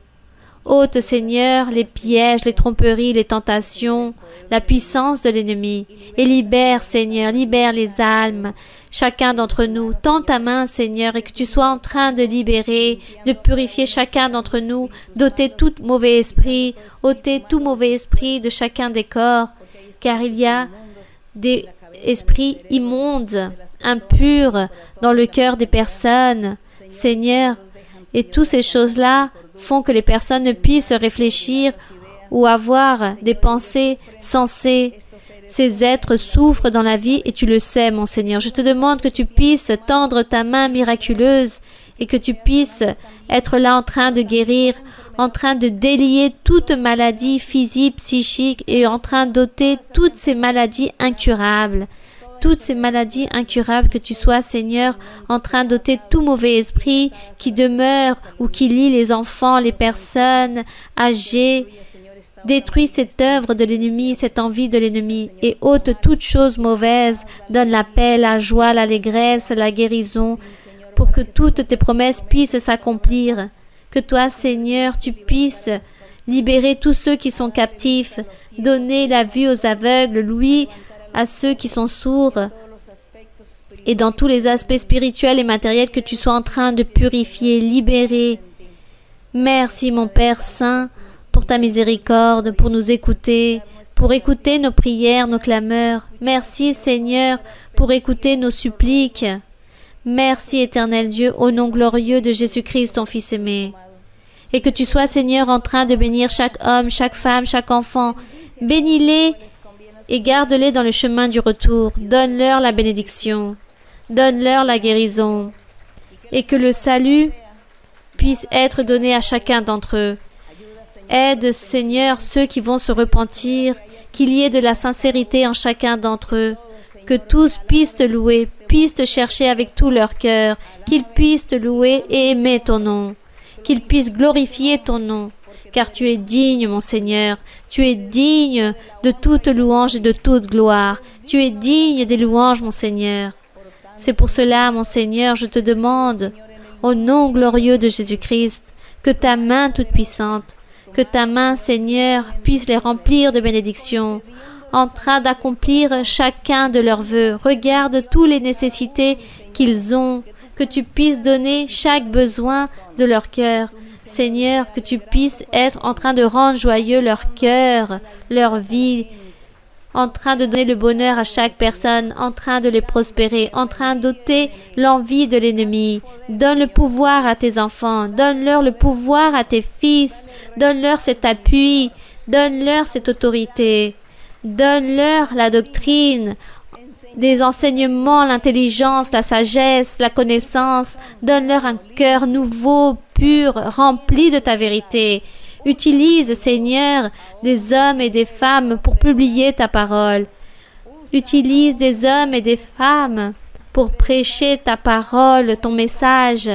Ôte, Seigneur, les pièges, les tromperies, les tentations, la puissance de l'ennemi. Et libère, Seigneur, libère les âmes, chacun d'entre nous. Tends ta main, Seigneur, et que tu sois en train de libérer, de purifier chacun d'entre nous, d'ôter tout mauvais esprit, ôter tout mauvais esprit de chacun des corps, car il y a des esprits immondes, impurs dans le cœur des personnes, Seigneur, et toutes ces choses-là font que les personnes ne puissent réfléchir ou avoir des pensées sensées. Ces êtres souffrent dans la vie et tu le sais, mon Seigneur. Je te demande que tu puisses tendre ta main miraculeuse et que tu puisses être là en train de guérir, en train de délier toute maladie physique, psychique et en train d'ôter toutes ces maladies incurables. Toutes ces maladies incurables, que tu sois, Seigneur, en train d'ôter tout mauvais esprit qui demeure ou qui lie les enfants, les personnes âgées. Détruis cette œuvre de l'ennemi, cette envie de l'ennemi, et ôte toute chose mauvaise. Donne la paix, la joie, l'allégresse, la guérison, pour que toutes tes promesses puissent s'accomplir. Que toi, Seigneur, tu puisses libérer tous ceux qui sont captifs, donner la vue aux aveugles, l'ouïe à ceux qui sont sourds, et dans tous les aspects spirituels et matériels que tu sois en train de purifier, libérer. Merci, mon Père Saint, pour ta miséricorde, pour nous écouter, pour écouter nos prières, nos clameurs. Merci, Seigneur, pour écouter nos suppliques. Merci, Éternel Dieu, au nom glorieux de Jésus-Christ, ton Fils aimé. Et que tu sois, Seigneur, en train de bénir chaque homme, chaque femme, chaque enfant. Bénis-les et garde-les dans le chemin du retour. Donne-leur la bénédiction. Donne-leur la guérison. Et que le salut puisse être donné à chacun d'entre eux. Aide, Seigneur, ceux qui vont se repentir, qu'il y ait de la sincérité en chacun d'entre eux, que tous puissent te louer, puissent te chercher avec tout leur cœur, qu'ils puissent te louer et aimer ton nom, qu'ils puissent glorifier ton nom, car tu es digne, mon Seigneur, tu es digne de toute louange et de toute gloire, tu es digne des louanges, mon Seigneur. C'est pour cela, mon Seigneur, je te demande, au nom glorieux de Jésus-Christ, que ta main toute-puissante, que ta main, Seigneur, puisse les remplir de bénédictions, en train d'accomplir chacun de leurs vœux. Regarde toutes les nécessités qu'ils ont, que tu puisses donner chaque besoin de leur cœur. Seigneur, que tu puisses être en train de rendre joyeux leur cœur, leur vie, en train de donner le bonheur à chaque personne, en train de les prospérer, en train d'ôter l'envie de l'ennemi. Donne le pouvoir à tes enfants, donne-leur le pouvoir à tes fils, donne-leur cet appui, donne-leur cette autorité, donne-leur la doctrine, des enseignements, l'intelligence, la sagesse, la connaissance, donne-leur un cœur nouveau, pur, rempli de ta vérité. Utilise, Seigneur, des hommes et des femmes pour publier ta parole. Utilise des hommes et des femmes pour prêcher ta parole, ton message.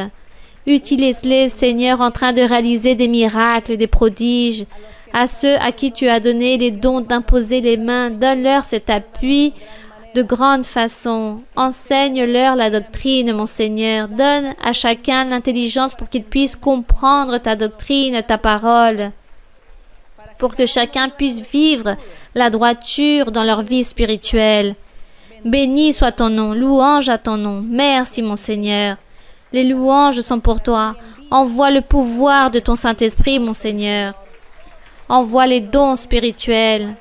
Utilise-les, Seigneur, en train de réaliser des miracles, des prodiges. À ceux à qui tu as donné les dons d'imposer les mains, donne-leur cet appui de grande façon. Enseigne-leur la doctrine, mon Seigneur. Donne à chacun l'intelligence pour qu'il puisse comprendre ta doctrine, ta parole, pour que chacun puisse vivre la droiture dans leur vie spirituelle. Béni soit ton nom, louange à ton nom. Merci, mon Seigneur. Les louanges sont pour toi. Envoie le pouvoir de ton Saint-Esprit, mon Seigneur. Envoie les dons spirituels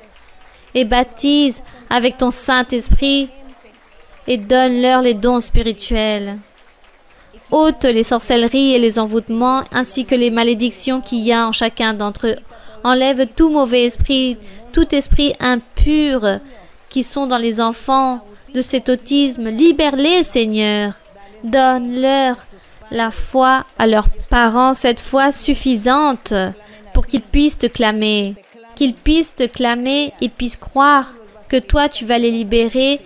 et baptise avec ton Saint-Esprit et donne-leur les dons spirituels. Ôte les sorcelleries et les envoûtements ainsi que les malédictions qu'il y a en chacun d'entre eux. Enlève tout mauvais esprit, tout esprit impur qui sont dans les enfants de cet autisme. Libère-les, Seigneur. Donne-leur la foi à leurs parents, cette foi suffisante pour qu'ils puissent te clamer. Qu'ils puissent te clamer et puissent croire que toi, tu vas les libérer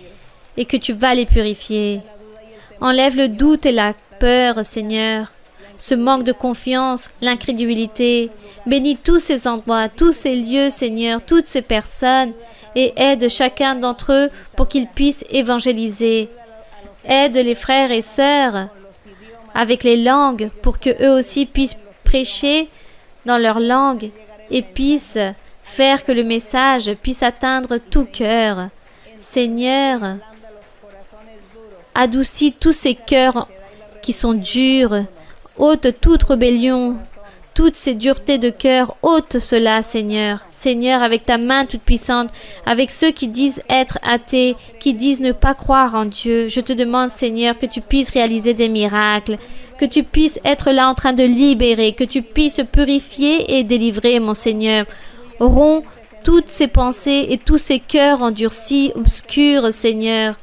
et que tu vas les purifier. Enlève le doute et la peur, Seigneur, ce manque de confiance, l'incrédulité. Bénis tous ces endroits, tous ces lieux, Seigneur, toutes ces personnes et aide chacun d'entre eux pour qu'ils puissent évangéliser. Aide les frères et sœurs avec les langues pour que eux aussi puissent prêcher dans leur langue et puissent faire que le message puisse atteindre tout cœur. Seigneur, adoucis tous ces cœurs qui sont durs, ôte toute rébellion, toutes ces duretés de cœur, ôte cela, Seigneur. Seigneur, avec ta main toute puissante, avec ceux qui disent être athées, qui disent ne pas croire en Dieu, je te demande, Seigneur, que tu puisses réaliser des miracles, que tu puisses être là en train de libérer, que tu puisses purifier et délivrer, mon Seigneur. Romps toutes ces pensées et tous ces cœurs endurcis, obscurs, Seigneur.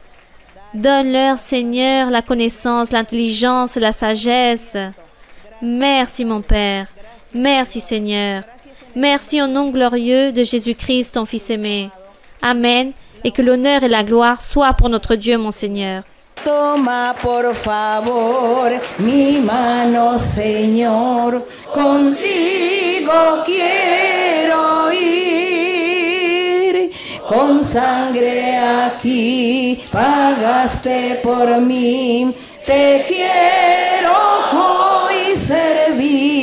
Donne-leur, Seigneur, la connaissance, l'intelligence, la sagesse. Merci, mon Père. Merci, Seigneur. Merci au nom glorieux de Jésus-Christ, ton Fils aimé. Amen. Et que l'honneur et la gloire soient pour notre Dieu, mon Seigneur. Toma por favor mi mano, Señor, contigo quiero ir, con sangre aquí pagaste por mí, te quiero hoy servir,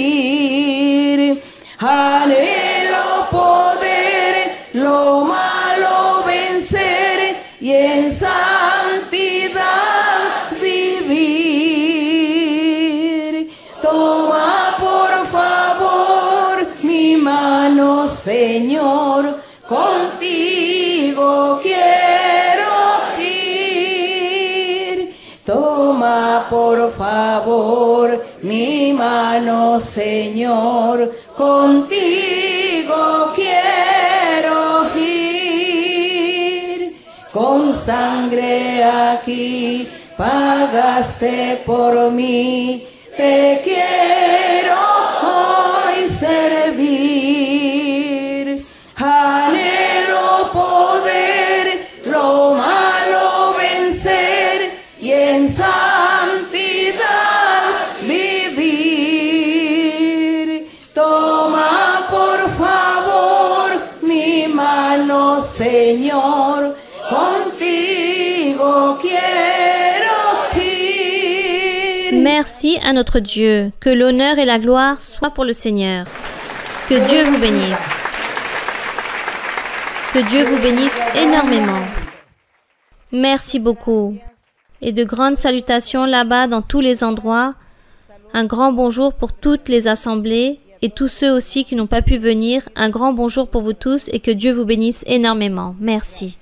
anhelo poder lo malo vencer y en santidad vivir. Toma por favor mi mano, Señor, contigo quiero ir. Toma por favor mi mano, Señor, contigo quiero ir. Con sangre aquí pagaste por mí, te quiero hoy servir. Anhelo poder lo malo vencer y en santidad vivir. Toma por favor mi mano, Señor, contigo quiero ir. Merci à notre Dieu. Que l'honneur et la gloire soient pour le Seigneur. Que Dieu vous bénisse. Que Dieu vous bénisse énormément. Merci beaucoup. Et de grandes salutations là-bas dans tous les endroits. Un grand bonjour pour toutes les assemblées et tous ceux aussi qui n'ont pas pu venir. Un grand bonjour pour vous tous et que Dieu vous bénisse énormément. Merci.